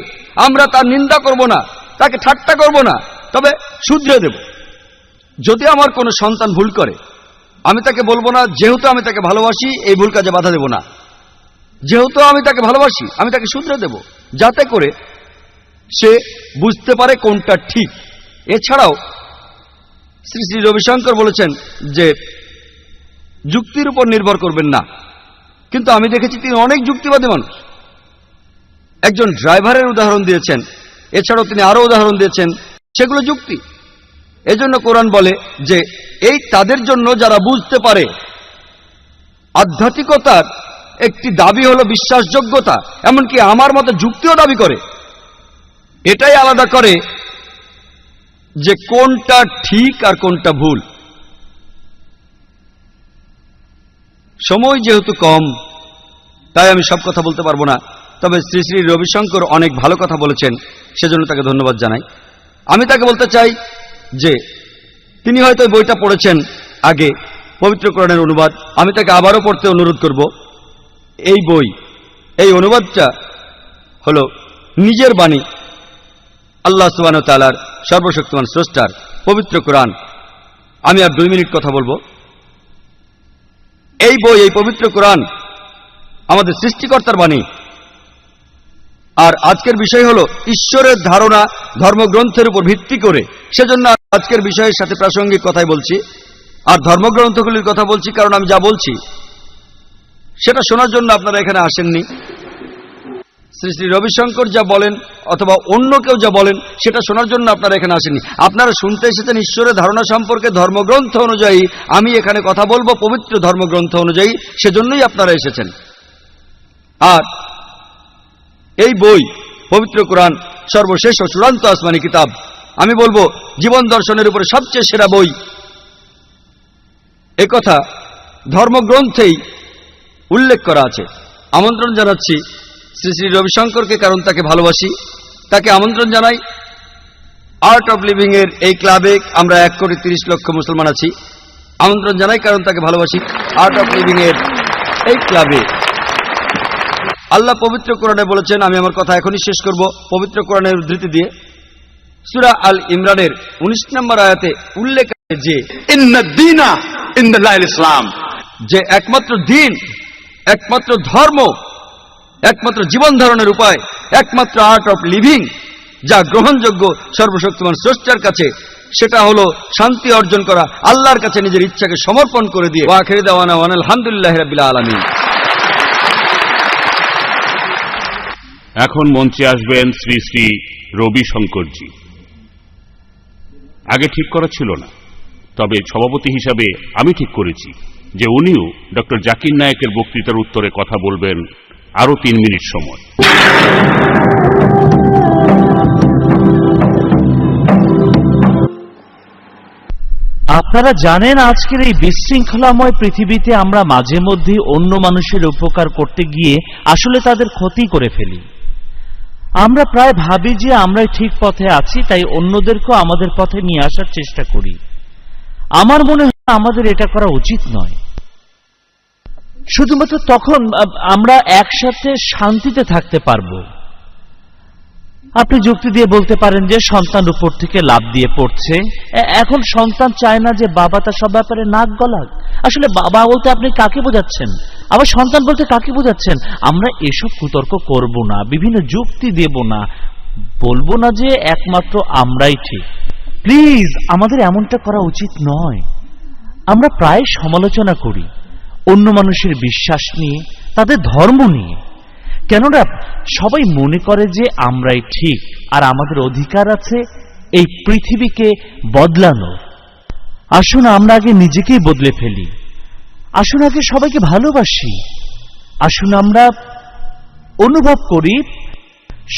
আমরা তার নিন্দা করব না, তাকে ঠাট্টা করব না, তবে শুধরে দেব। যদি আমার কোনো সন্তান ভুল করে আমি তাকে বলবো না যেহেতু আমি তাকে ভালোবাসি এই ভুল কাজে বাধা দেব না। যেহেতু আমি তাকে ভালোবাসি আমি তাকে শুধরে দেব, যাতে করে সে বুঝতে পারে কোনটা ঠিক। এছাড়াও শ্রী শ্রী রবিশঙ্কর বলেছেন যে যুক্তির উপর নির্ভর করবেন না। কিন্তু আমি দেখেছি তিনি অনেক যুক্তিবাদী মানুষ। একজন ড্রাইভারের উদাহরণ দিয়েছেন, এছাড়াও তিনি আরো উদাহরণ দিয়েছেন, সেগুলো যুক্তি। এজন্য কোরআন বলে যে এই তাদের জন্য যারা বুঝতে পারে। আধ্যাত্মিকতার একটি দাবি হলো বিশ্বাসযোগ্যতা, এমনকি আমার মতে যুক্তিও দাবি করে। এটাই আলাদা করে যে কোনটা ঠিক আর কোনটা ভুল। সময় যেহেতু কম তাই আমি সব কথা বলতে পারবো না, তবে শ্রী শ্রী রবিশঙ্কর অনেক ভালো কথা বলেছেন, সেজন্য তাকে ধন্যবাদ জানাই। আমি তাকে বলতে চাই যে তিনি হয়তো বইটা পড়েছেন আগে, পবিত্র কোরআনের অনুবাদ, আমি তাকে আবারও পড়তে অনুরোধ করব। এই বই, এই অনুবাদটা হলো নিজের বাণী, আল্লাহ সুবহানাহু ওয়া তাআলার, সর্বশক্তিমান স্রষ্টার পবিত্র কোরআন। আমি আর 2 মিনিট কথা বলবো। এই বই, এই পবিত্র কোরআন আমাদের সৃষ্টিকর্তার বাণী। আর আজকের বিষয় হলো ঈশ্বরের ধারণা ধর্মগ্রন্থের উপর ভিত্তি করে। সেজন্য আজকের বিষয়ের সাথে প্রাসঙ্গিক কথাই বলছি, আর ধর্মগ্রন্থগুলির কথা বলছি, কারণ আমি যা বলছি সেটা শোনার জন্য আপনারা এখানে আসেননি। শ্রী শ্রী রবিশঙ্কর যা বলেন অথবা অন্য কেউ যা বলেন সেটা শোনার জন্য আপনারা এখানে আসেননি। আপনারা শুনতে এসেছেন ঈশ্বরের ধারণা সম্পর্কে ধর্মগ্রন্থ অনুযায়ী। আমি এখানে কথা বলবো পবিত্র ধর্মগ্রন্থ অনুযায়ী, সেজন্যই আপনারা এসেছেন। আর এই বই পবিত্র কোরআন সর্বশেষ ও চূড়ান্ত আসমানি কিতাব। আমি বলবো জীবন দর্শনের উপরে সবচেয়ে সেরা বই। একথা ধর্মগ্রন্থেই উল্লেখ করা আছে। আমন্ত্রণ জানাচ্ছি শ্রী শ্রী রবিশঙ্করকে, কারণ তাকে ভালোবাসি। তাকে আমন্ত্রণ জানাই আর্ট অফ লিভিং এর এই ক্লাবে। আমরা 1,30,00,000 মুসলমান আছি। আমন্ত্রণ জানাই কারণ তাকে ভালোবাসি। আর্ট অফ লিভিং এর এই ক্লাবে আল্লাহ পবিত্র কোরআনে বলেছেন, আমি আমার কথা এখনই শেষ করব পবিত্র কোরআনের উদ্ধৃতি দিয়ে। সূরা আল ইমরানের 19 নম্বর আয়াতে উল্লেখ আছে যে ইন্নাদ-দীনা ইনদাল্লাহিল ইসলাম, যে একমাত্র দিন, একমাত্র ধর্ম, একমাত্র জীবন ধারণের উপায়, একমাত্র আর্ট অফ লিভিং যা গ্রহণযোগ্য সর্বশক্তিমান স্রষ্টার কাছে, সেটা হলো শান্তি অর্জন করা, আল্লাহর কাছে নিজের ইচ্ছাকে সমর্পণ করে দিয়ে। ওয়া আখিরু দাওয়ানা আলহামদুলিল্লাহি রাব্বিল আলামিন। এখন মঞ্চে আসবেন শ্রী শ্রী রবিশঙ্করজি। আগে ঠিক করা ছিল না, তবে সভাপতি হিসাবে আমি ঠিক করেছি যে উনিও ডক্টর জাকির নায়েকের বক্তৃতার উত্তরে কথা বলবেন আরো 3 মিনিট সময়। আপনারা জানেন আজকের এই বিশৃঙ্খলাময় পৃথিবীতে আমরা মাঝে মধ্যে অন্য মানুষের উপকার করতে গিয়ে আসলে তাদের ক্ষতি করে ফেলি। আমরা প্রায় ভাবি যে আমরাই ঠিক পথে আছি, তাই অন্যদেরকেও আমাদের পথে নিয়ে আসার চেষ্টা করি। আমার মনে হয় আমাদের এটা করা উচিত নয়। শুধুমাত্র তখন আমরা একসাথে শান্তিতে থাকতে পারবো। আপনি যুক্তি দিয়ে বলতে পারেন যে সন্তান উপর থেকে লাফ দিয়ে পড়ছে, এখন সন্তান চায় না যে বাবা তার সব ব্যাপারে নাক গলাক। আসলে বাবা বলতে আপনি কাকে বোঝাচ্ছেন, আবার সন্তান বলতে কাকে বোঝাচ্ছেন? আমরা এসব কুতর্ক করব না, বিভিন্ন যুক্তি দেব না, বলবো না যে একমাত্র আমরাই ঠিক। প্লিজ, আমাদের এমনটা করা উচিত নয়। আমরা প্রায় সমালোচনা করি অন্য মানুষের বিশ্বাস নিয়ে, তাদের ধর্ম নিয়ে। কেননা সবাই মনে করে যে আমরাই ঠিক আর আমাদের অধিকার আছে এই পৃথিবীকে বদলানো। আসুন আমরা আগে নিজেকেই বদলে ফেলি। আসুন আগে সবাইকে ভালোবাসি। আসুন আমরা অনুভব করি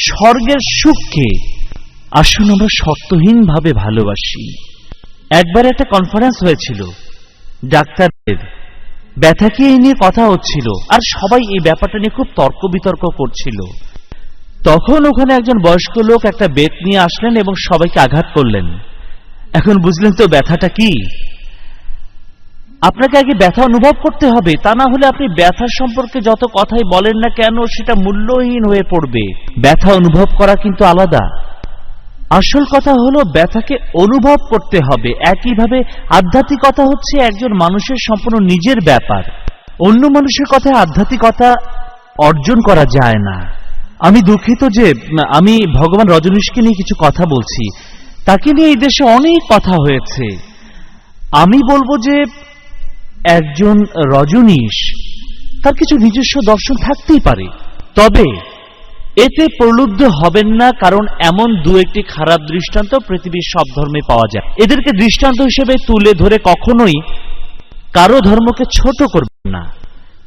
স্বর্গের সুখকে। আসুন আমরা শর্তহীনভাবে ভালোবাসি। একবার একটা কনফারেন্স হয়েছিল, ডাক্তারদের ব্যথাকে এই নিয়ে কথা হচ্ছিল, আর সবাই এই ব্যাপারটা নিয়ে খুব তর্ক বিতর্ক করছিল। তখন ওখানে একজন বয়স্ক লোক একটা বেত নিয়ে আসলেন এবং সবাইকে আঘাত করলেন। এখন বুঝলেন তো ব্যথাটা কি? আপনাকে আগে ব্যথা অনুভব করতে হবে, তা না হলে আপনি ব্যথার সম্পর্কে যত কথাই বলেন না কেন সেটা মূল্যহীন হয়ে পড়বে। ব্যথা অনুভব করা কিন্তু আলাদা। আসল কথা হলো ব্যথাকে অনুভব করতে হবে। একইভাবে আধ্যাত্মিকতা হচ্ছে একজন মানুষের সম্পূর্ণ নিজের ব্যাপার। অন্য মানুষের কথায় আধ্যাত্মিকতা অর্জন করা যায় না। আমি দুঃখিত যে আমি ভগবান রজনীশকে নিয়ে কিছু কথা বলছি। তাকে নিয়ে এই দেশে অনেক কথা হয়েছে। আমি বলবো যে একজন রজনীশ, তার কিছু নিজস্ব দর্শন থাকতেই পারে, তবে এতে প্রলুব্ধ হবেন না, কারণ এমন 2-1টি খারাপ দৃষ্টান্ত পৃথিবীর সব ধর্মে পাওয়া যায়। এদেরকে দৃষ্টান্ত হিসেবে তুলে ধরে কখনোই কারো ধর্মকে ছোট করবেন না।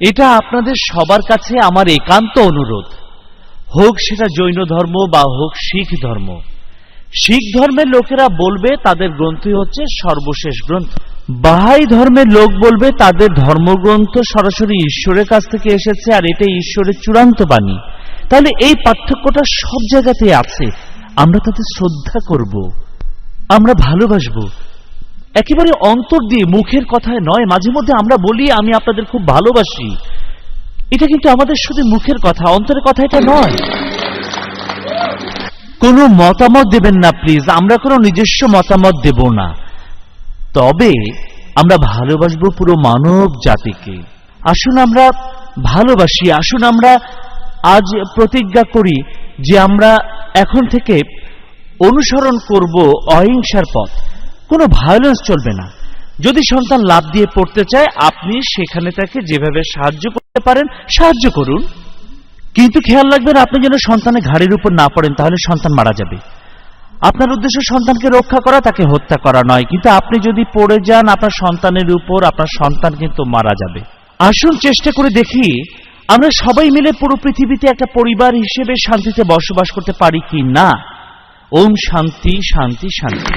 এটা আপনাদের সবার কাছে আমার একান্ত অনুরোধ, হোক সেটা জৈন ধর্ম বা হোক শিখ ধর্ম। শিখ ধর্মের লোকেরা বলবে তাদের গ্রন্থই হচ্ছে সর্বশেষ গ্রন্থ। বাহাই ধর্মের লোক বলবে তাদের ধর্মগ্রন্থ সরাসরি ঈশ্বরের কাছ থেকে এসেছে আর এটাই ঈশ্বরের চূড়ান্ত বাণী। তাহলে এই পার্থক্যটা সব জায়গাতেই আছে। আমরা তাদের শ্রদ্ধা করব, আমরা ভালোবাসবো, একেবারে অন্তর দিয়ে, মুখের কথায় নয়। মাঝে মধ্যে আমরা বলি আমি আপনাদের খুব ভালোবাসি, এটা কিন্তু আমাদের শুধু মুখের কথা, অন্তরের কথা এটা নয়। কোনো মতামত দেবেন না প্লিজ, আমরা কোনো নিজস্ব মতামত দেব না, তবে আমরা ভালোবাসবো পুরো মানব জাতিকে। আসুন আমরা ভালোবাসি। আসুন আমরা আজ প্রতিজ্ঞা করি যে আমরা এখন থেকে অনুসরণ করব অহিংসার পথ। কোনো ভায়োলেন্স চলবে না। যদি সন্তান লাফ দিয়ে পড়তে চায়, আপনি সেখানে তাকে যেভাবে সাহায্য করতে পারেন সাহায্য করুন, কিন্তু খেয়াল রাখবেন আপনি যেন সন্তানের ঘাড়ের উপর না পড়েন, তাহলে সন্তান মারা যাবে। আপনার উদ্দেশ্য সন্তানকে রক্ষা করা, তাকে হত্যা করা নয়, কিন্তু আপনি যদি পড়ে যান আপনার সন্তানের উপর, আপনার সন্তান কিন্তু মারা যাবে। আসুন চেষ্টা করে দেখি আমরা সবাই মিলে পুরো পৃথিবীতে একটা পরিবার হিসেবে শান্তিতে বসবাস করতে পারি কি না। ওম শান্তি শান্তি শান্তি।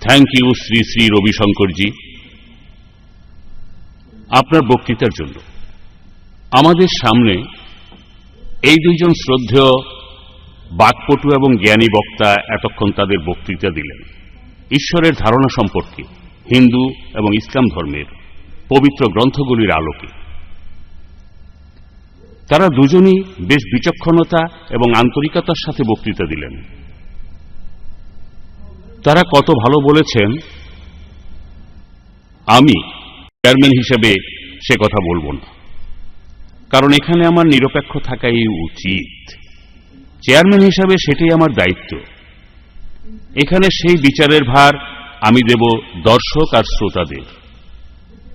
থ্যাংক ইউ শ্রী শ্রী রবিশঙ্করজি আপনার বক্তৃতার জন্য। আমাদের সামনে এই দুইজন শ্রদ্ধেয় বাকপটু এবং জ্ঞানী বক্তা এতক্ষণ তাদের বক্তৃতা দিলেন ঈশ্বরের ধারণা সম্পর্কে হিন্দু এবং ইসলাম ধর্মের পবিত্র গ্রন্থগুলির আলোকে। তারা দুজনই বেশ বিচক্ষণতা এবং আন্তরিকতার সাথে বক্তৃতা দিলেন। তারা কত ভালো বলেছেন, আমি চেয়ারম্যান হিসেবে সে কথা বলবো না, কারণ এখানে আমার নিরপেক্ষ থাকাই উচিত। চেয়ারম্যান হিসাবে সেটাই আমার দায়িত্ব। এখানে সেই বিচারের ভার আমি দেব দর্শক আর শ্রোতাদের।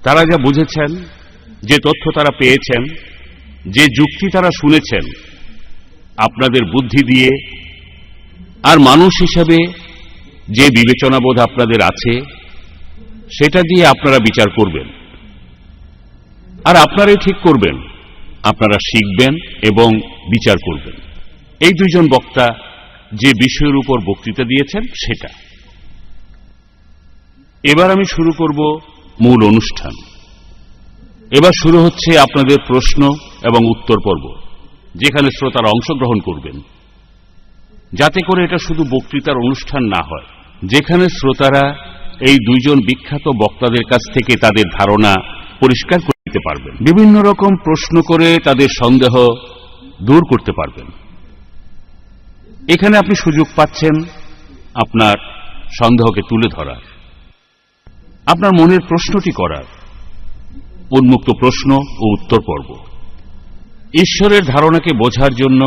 তারা যা বুঝেছেন, যে তথ্য তারা পেয়েছেন, যে যুক্তি তারা শুনেছেন, আপনাদের বুদ্ধি দিয়ে আর মানুষ হিসাবে যে বিবেচনাবোধ আপনাদের আছে সেটা দিয়ে আপনারা বিচার করবেন, আর আপনারাই ঠিক করবেন। আপনারা শিখবেন এবং বিচার করবেন। এই দুইজন বক্তা যে বিষয়ের উপর বক্তৃতা দিয়েছেন সেটা। এবার আমি শুরু করব মূল অনুষ্ঠান। এবার শুরু হচ্ছে আপনাদের প্রশ্ন এবং উত্তর পর্ব, যেখানে শ্রোতারা অংশগ্রহণ করবেন, যাতে করে এটা শুধু বক্তৃতার অনুষ্ঠান না হয়, যেখানে শ্রোতারা এই দুইজন বিখ্যাত বক্তাদের কাছ থেকে তাদের ধারণা পরিষ্কার করে দিতে পারবেন, বিভিন্ন রকম প্রশ্ন করে তাদের সন্দেহ দূর করতে পারবেন। এখানে আপনি সুযোগ পাচ্ছেন আপনার সন্দেহকে তুলে ধরার, আপনার মনের প্রশ্নটি করার। উন্মুক্ত প্রশ্ন ও উত্তর পর্ব। ঈশ্বরের ধারণাকে বোঝার জন্য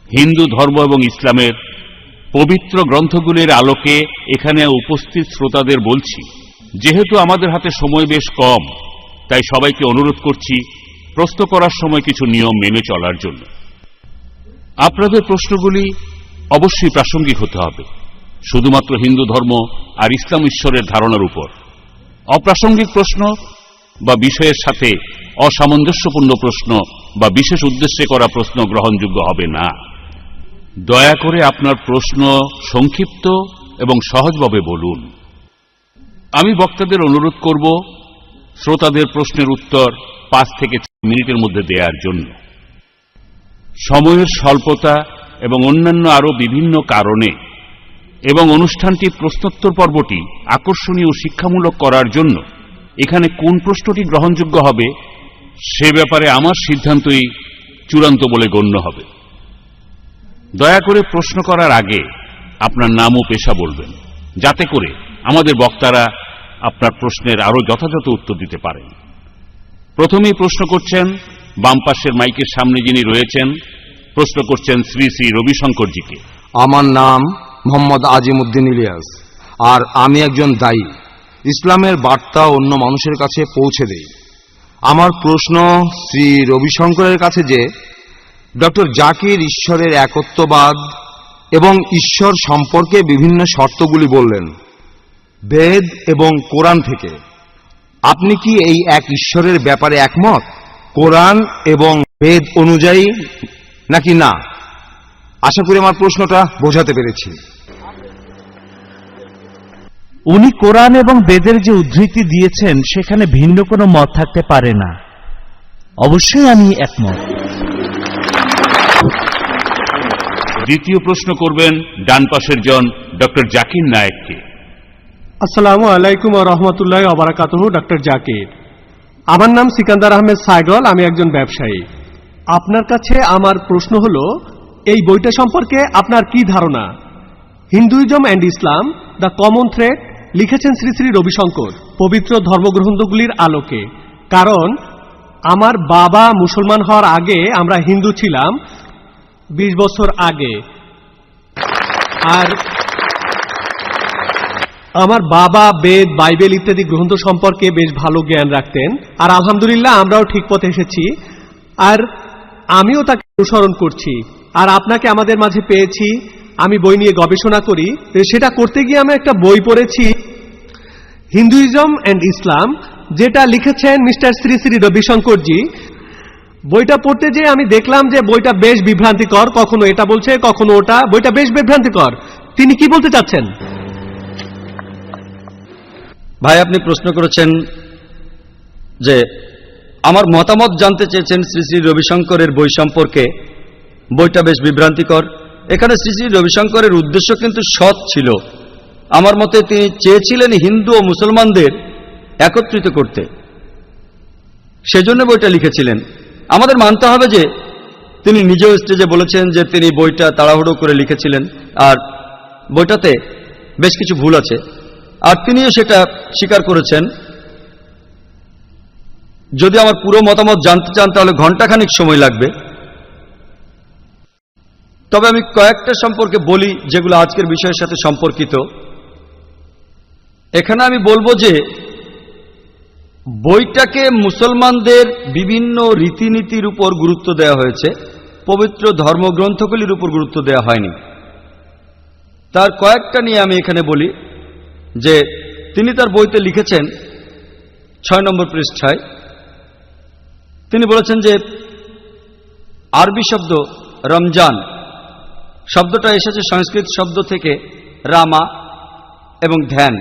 হিন্দু ধর্ম এবং ইসলামের পবিত্র গ্রন্থগুলির আলোকে এখানে উপস্থিত শ্রোতাদের বলছি, যেহেতু আমাদের হাতে সময় বেশ কম, তাই সবাইকে অনুরোধ করছি প্রশ্ন করার সময় কিছু নিয়ম মেনে চলার জন্য। আপনাদের প্রশ্নগুলি অবশ্যই প্রাসঙ্গিক হতে হবে, শুধুমাত্র হিন্দু ধর্ম আর ইসলাম ঈশ্বরের ধারণার উপর। অপ্রাসঙ্গিক প্রশ্ন বা বিষয়ের সাথে অসামঞ্জস্যপূর্ণ প্রশ্ন বা বিশেষ উদ্দেশ্যে করা প্রশ্ন গ্রহণযোগ্য হবে না। দয়া করে আপনার প্রশ্ন সংক্ষিপ্ত এবং সহজভাবে বলুন। আমি বক্তাদের অনুরোধ করব শ্রোতাদের প্রশ্নের উত্তর 5 থেকে 6 মিনিটের মধ্যে দেওয়ার জন্য। সময়ের স্বল্পতা এবং অন্যান্য আরও বিভিন্ন কারণে এবং অনুষ্ঠানটি প্রশ্নোত্তর পর্বটি আকর্ষণীয় ও শিক্ষামূলক করার জন্য এখানে কোন প্রশ্নটি গ্রহণযোগ্য হবে সে ব্যাপারে আমার সিদ্ধান্তই চূড়ান্ত বলে গণ্য হবে। দয়া করে প্রশ্ন করার আগে আপনার নাম ও পেশা বলবেন, যাতে করে আমাদের বক্তারা আপনার প্রশ্নের আরো যথাযথ উত্তর দিতে পারেন। প্রথমেই প্রশ্ন করছেন বাম পাশের মাইকের সামনে যিনি রয়েছেন, প্রশ্ন করছেন শ্রী শ্রী রবিশঙ্করজিকে। আমার নাম মোহাম্মদ আজিমউদ্দিন ইলিয়াস, আর আমি একজন দায়ী। ইসলামের বার্তা অন্য মানুষের কাছে পৌঁছে দেই। আমার প্রশ্ন শ্রী রবিশঙ্করের কাছে যে ডক্টর জাকির ঈশ্বরের একত্ববাদ এবং ঈশ্বর সম্পর্কে বিভিন্ন শর্তগুলি বললেন বেদ এবং কোরআন থেকে। আপনি কি এই এক ঈশ্বরের ব্যাপারে একমত, কোরআন এবং বেদ অনুযায়ী নাকি না? আশা করি আমার প্রশ্নটা বোঝাতে পেরেছি। উনি কোরআন এবং বেদের যে উদ্ধৃতি দিয়েছেন সেখানে ভিন্ন কোনো মত থাকতে পারে না। অবশ্যই আমি একমত। দ্বিতীয় প্রশ্ন করবেন ডান পাশের জন ডক্টর জাকির নায়েককে। আসসালামু আলাইকুম ওয়া রাহমাতুল্লাহি ওয়া বারাকাতুহু। ডক্টর জাকির, আমার নাম সিকান্দার আহমেদ সাইগল, আমি একজন ব্যবসায়ী। আপনার কাছে আমার প্রশ্ন হলো, এই বইটা সম্পর্কে আপনার কি ধারণা? Hinduism and Islam, the common thread, লিখেছেন শ্রী শ্রী রবিশঙ্কর পবিত্র ধর্মগ্রন্থগুলির আলোকে। কারণ আমার বাবা মুসলমান হওয়ার আগে আমরা হিন্দু ছিলাম, 20 বছর আগে। আর আমার বাবা বেদ, বাইবেল ইত্যাদি গ্রন্থ সম্পর্কে বেশ ভালো জ্ঞান রাখতেন, আর আলহামদুলিল্লাহ আমরাও ঠিক পথে এসেছি, আর আমিও তাকে অনুসরণ করছি। আর আপনাকে আমাদের মাঝে পেয়েছি, আমি বই নিয়ে গবেষণা করি। সেটা করতে গিয়ে আমি একটা বই পড়েছি, হিন্দুইজম অ্যান্ড ইসলাম, যেটা লিখেছেন মিস্টার শ্রী শ্রী রবিশঙ্করজি। বইটা পড়তে যেয়ে আমি দেখলাম যে বইটা বেশ বিভ্রান্তিকর, কখনো এটা বলছে কখনো ওটা, বইটা বেশ বিভ্রান্তিকর। তিনি কি বলতে চাচ্ছেন? ভাই, আপনি প্রশ্ন করেছেন যে আমার মতামত জানতে চেয়েছেন শ্রী শ্রী রবিশঙ্করের বই সম্পর্কে। বইটা বেশ বিভ্রান্তিকর। এখানে শ্রী শ্রী রবিশঙ্করের উদ্দেশ্য কিন্তু সৎ ছিল। আমার মতে তিনি চেয়েছিলেন হিন্দু ও মুসলমানদের একত্রিত করতে, সেজন্য বইটা লিখেছিলেন। আমাদের মানতে হবে যে তিনি নিজেও স্টেজে বলেছেন যে তিনি বইটা তাড়াহুড়ো করে লিখেছিলেন, আর বইটাতে বেশ কিছু ভুল আছে, আর তিনিও সেটা স্বীকার করেছেন। যদি আমার পুরো মতামত জানতে চান তাহলে ঘন্টাখানিক সময় লাগবে, তবে আমি কয়েকটা সম্পর্কে বলি যেগুলো আজকের বিষয়ের সাথে সম্পর্কিত। এখানে আমি বলবো যে বইটাকে মুসলমানদের বিভিন্ন রীতিনীতির উপর গুরুত্ব দেওয়া হয়েছে, পবিত্র ধর্মগ্রন্থগুলির উপর গুরুত্ব দেওয়া হয়নি। তার কয়েকটা নিয়ে আমি এখানে বলি যে তিনি তার বইতে লিখেছেন 6 নম্বর পৃষ্ঠায় তিনি বলেছেন যে আরবি শব্দ রমজান শব্দটা এসেছে সংস্কৃত শব্দ থেকে রামা এবং ধ্যান।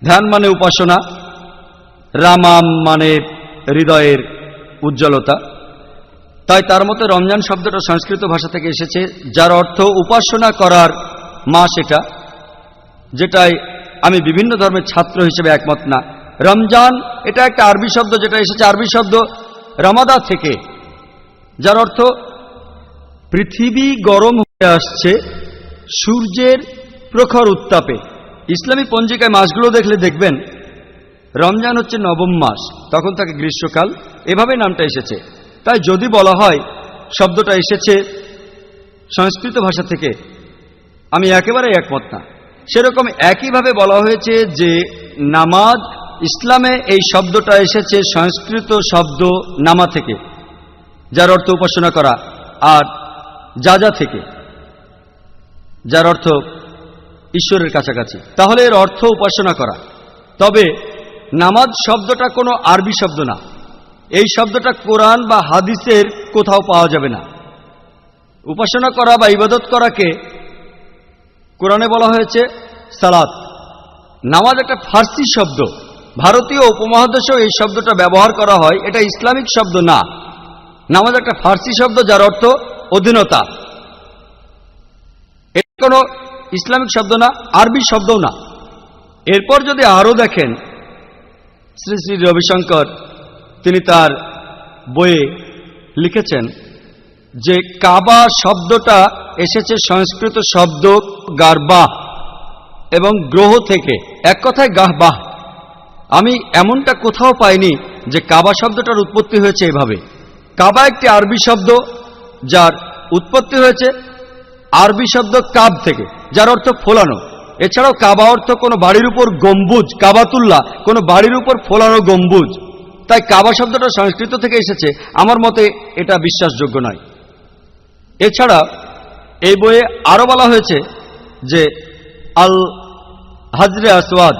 ধ্যান মানে উপাসনা, রামা মানে হৃদয়ের উজ্জ্বলতা। তাই তার মতে রমজান শব্দটা সংস্কৃত ভাষা থেকে এসেছে, যার অর্থ উপাসনা করার মাস। এটা যেটাই আমি বিভিন্ন ধর্মের ছাত্র হিসেবে একমত না। রমজান এটা একটা আরবি শব্দ যেটা এসেছে আরবি শব্দ রামাদা থেকে, যার অর্থ পৃথিবী গরম হয়ে আসছে সূর্যের প্রখর উত্তাপে। ইসলামী পঞ্জিকায় মাসগুলো দেখলে দেখবেন রমজান হচ্ছে নবম মাস, তখন থাকে গ্রীষ্মকাল, এভাবে নামটা এসেছে। তাই যদি বলা হয় শব্দটা এসেছে সংস্কৃত ভাষা থেকে, আমি একেবারে একমত না। সেরকম একইভাবে বলা হয়েছে যে নামাজ, ইসলামে এই শব্দটা এসেছে সংস্কৃত শব্দ নামা থেকে, যার অর্থ উপাসনা করা, আর যা থেকে, যার অর্থ ঈশ্বরের কাছাকাছি। তাহলে এর অর্থ উপাসনা করা। তবে নামাজ শব্দটা কোনো আরবি শব্দ না। এই শব্দটা কোরআন বা হাদিসের কোথাও পাওয়া যাবে না। উপাসনা করা বা ইবাদত করাকে কোরআনে বলা হয়েছে সালাত। নামাজ একটা ফার্সি শব্দ, ভারতীয় উপমহাদেশেও এই শব্দটা ব্যবহার করা হয়, এটা ইসলামিক শব্দ না। নামাজ একটা ফার্সি শব্দ যার অর্থ অধীনতা। এটা কোনো ইসলামিক শব্দ না, আরবি শব্দও না। এরপর যদি আরো দেখেন শ্রী শ্রী রবিশঙ্কর তিনি তার বইয়ে লিখেছেন যে কাবা শব্দটা এসেছে সংস্কৃত শব্দ গারবাহ এবং গ্রহ থেকে, এক কথায় গাহবাহ। আমি এমনটা কোথাও পাইনি যে কাবা শব্দটার উৎপত্তি হয়েছে এভাবে। কাবা একটি আরবি শব্দ যার উৎপত্তি হয়েছে আরবি শব্দ কাব থেকে, যার অর্থ ফোলানো। এছাড়াও কাবা অর্থ কোনো বাড়ির উপর গম্বুজ, কাবাতুল্লাহ কোনো বাড়ির উপর ফোলানো গম্বুজ। তাই কাবা শব্দটা সংস্কৃত থেকে এসেছে, আমার মতে এটা বিশ্বাসযোগ্য নয়। এছাড়া এই বইয়ে আরো বলা হয়েছে যে আল হাজরে আসওয়াদ,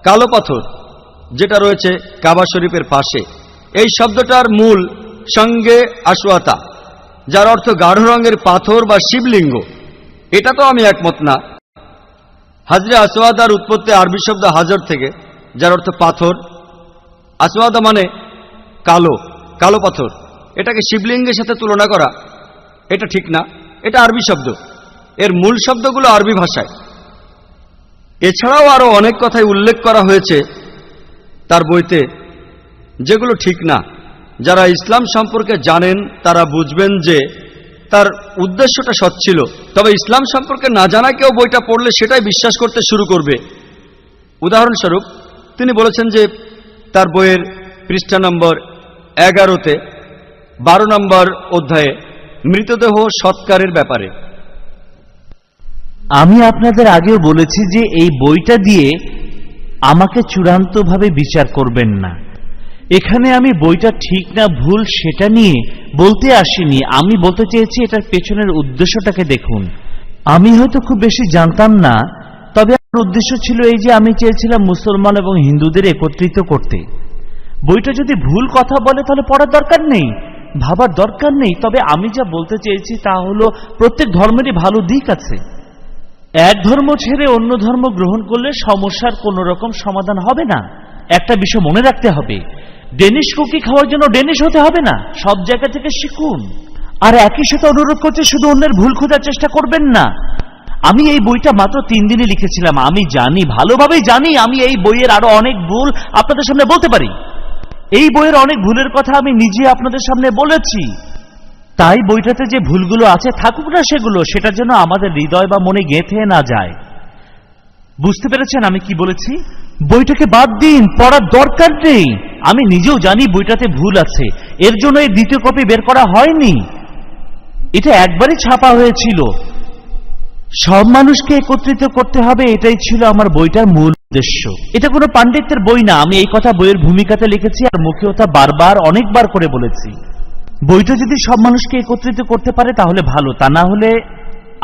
কালো পাথর যেটা রয়েছে কাবা শরীফের পাশে, এই শব্দটার মূল সঙ্গে আসওয়াতা, যার অর্থ গাঢ় রঙের পাথর বা শিবলিঙ্গ। এটা তো আমি একমত না। হাজরে আসওয়াদার উৎপত্তি আরবি শব্দ হাজর থেকে, যার অর্থ পাথর। আসওয়াদা মানে কালো, কালো পাথর। এটাকে শিবলিঙ্গের সাথে তুলনা করা এটা ঠিক না, এটা আরবি শব্দ। এর মূল শব্দগুলো আরবি ভাষায়। এছাড়াও আরো অনেক কথাই উল্লেখ করা হয়েছে তার বইতে যেগুলো ঠিক না। যারা ইসলাম সম্পর্কে জানেন তারা বুঝবেন যে তার উদ্দেশ্যটা সৎ ছিল। তবে ইসলাম সম্পর্কে না জানা কেউ বইটা পড়লে সেটাই বিশ্বাস করতে শুরু করবে। উদাহরণস্বরূপ তিনি বলেছেন যে তার বইয়ের পৃষ্ঠা নম্বর 11-তে 12 নম্বর অধ্যায়ে মৃতদেহ সৎকারের ব্যাপারে আমি আপনাদের আগেও বলেছি যে এই বইটা দিয়ে আমাকে চূড়ান্তভাবে বিচার করবেন না। এখানে আমি বইটা ঠিক না ভুল সেটা নিয়ে বলতে আসিনি। আমি বলতে চেয়েছি এটার পেছনের উদ্দেশ্যটাকে দেখুন। আমি হয়তো খুব বেশি জানতাম না, তবে আমার উদ্দেশ্য ছিল এই যে আমি চেয়েছিলাম মুসলমান এবং হিন্দুদের একত্রিত করতে। বইটা যদি ভুল কথা বলে তাহলে পড়ার দরকার নেই, ভাবার দরকার নেই। তবে আমি যা বলতে চেয়েছি তা হলো প্রত্যেক ধর্মেরই ভালো দিক আছে। এক ধর্ম ছেড়ে অন্য ধর্ম গ্রহণ করলে সমস্যার কোন রকম সমাধান হবে না। একটা বিষয় মনে রাখতে হবে, ডেনিশ কুকি খাওয়ার জন্য ডেনিশ হতে হবে না, সব জায়গা থেকে শিখুন। আর একই সাথে অনুরোধ করছে শুধু অন্যের ভুল খোঁজার চেষ্টা করবেন না। আমি এই বইটা মাত্র 3 দিনে লিখেছিলাম। আমি জানি, ভালোভাবেই জানি, আমি এই বইয়ের আরো অনেক ভুল আপনাদের সামনে বলতে পারি। এই বইয়ের অনেক ভুলের কথা আমি নিজে আপনাদের সামনে বলেছি। তাই বইটাতে যে ভুলগুলো আছে থাকুক না সেগুলো, সেটা যেন আমাদের হৃদয় বা মনে গেঁথে না যায়। বুঝতে পেরেছেন আমি কি বলেছি? বইটাকে বাদ দিন, পড়ার দরকার নেই। আমি নিজেও জানি বইটাতে ভুল আছে, এর জন্য এই দ্বিতীয় কপি বের করা হয়নি। এটা একবারই ছাপা হয়েছিল। সব মানুষকে একত্রিত করতে হবে, এটাই ছিল আমার বইটার মূল উদ্দেশ্য। এটা কোনো পাণ্ডিত্যের বই না। আমি এই কথা বইয়ের ভূমিকাতে লিখেছি আর মুখেও তা বারবার অনেকবার করে বলেছি। বইটা যদি সব মানুষকে একত্রিত করতে পারে তাহলে ভালো, তা না হলে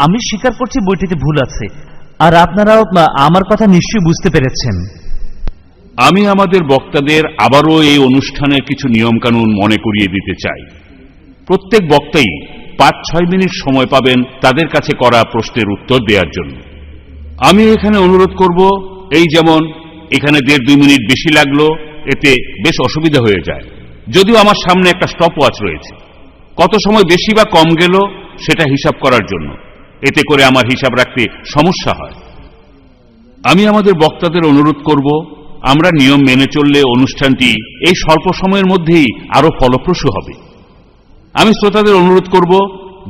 আমি স্বীকার করছি বইটিতে ভুল আছে। আর আপনারাও আমার কথা নিশ্চয়ই বুঝতে পেরেছেন। আমি আমাদের বক্তাদের আবারও এই অনুষ্ঠানের কিছু নিয়মকানুন মনে করিয়ে দিতে চাই। প্রত্যেক বক্তাই 5-6 মিনিট সময় পাবেন তাদের কাছে করা প্রশ্নের উত্তর দেওয়ার জন্য। আমি এখানে অনুরোধ করব, এই যেমন এখানে 1.5-2 মিনিট বেশি লাগলো, এতে বেশ অসুবিধা হয়ে যায়। যদিও আমার সামনে একটা স্টপ ওয়াচ রয়েছে, কত সময় বেশি বা কম গেল সেটা হিসাব করার জন্য। এতে করে আমার হিসাব রাখতে সমস্যা হয়। আমি আমাদের বক্তাদের অনুরোধ করব, আমরা নিয়ম মেনে চললে অনুষ্ঠানটি এই স্বল্প সময়ের মধ্যেই আরো ফলপ্রসূ হবে। আমি শ্রোতাদের অনুরোধ করব,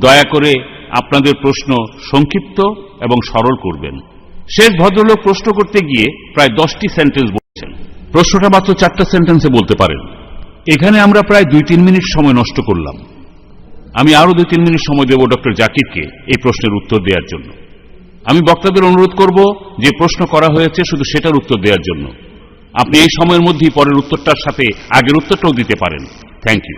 দয়া করে আপনাদের প্রশ্ন সংক্ষিপ্ত এবং সরল করবেন। শেষ ভদ্রলোক প্রশ্ন করতে গিয়ে প্রায় 10টি সেন্টেন্স বলছেন। প্রশ্নটা মাত্র 4টা সেন্টেন্সে বলতে পারেন। এখানে আমরা প্রায় 2-3 মিনিট সময় নষ্ট করলাম। আমি আরো 2-3 মিনিট সময় দেব ডক্টর জাকিরকে এই প্রশ্নের উত্তর দেওয়ার জন্য। আমি বক্তাদের অনুরোধ করব যে প্রশ্ন করা হয়েছে শুধু সেটার উত্তর দেওয়ার জন্য। আপনি এই সময়ের মধ্যেই পরের উত্তরটার সাথে আগের উত্তরটাও দিতে পারেন। Thank you.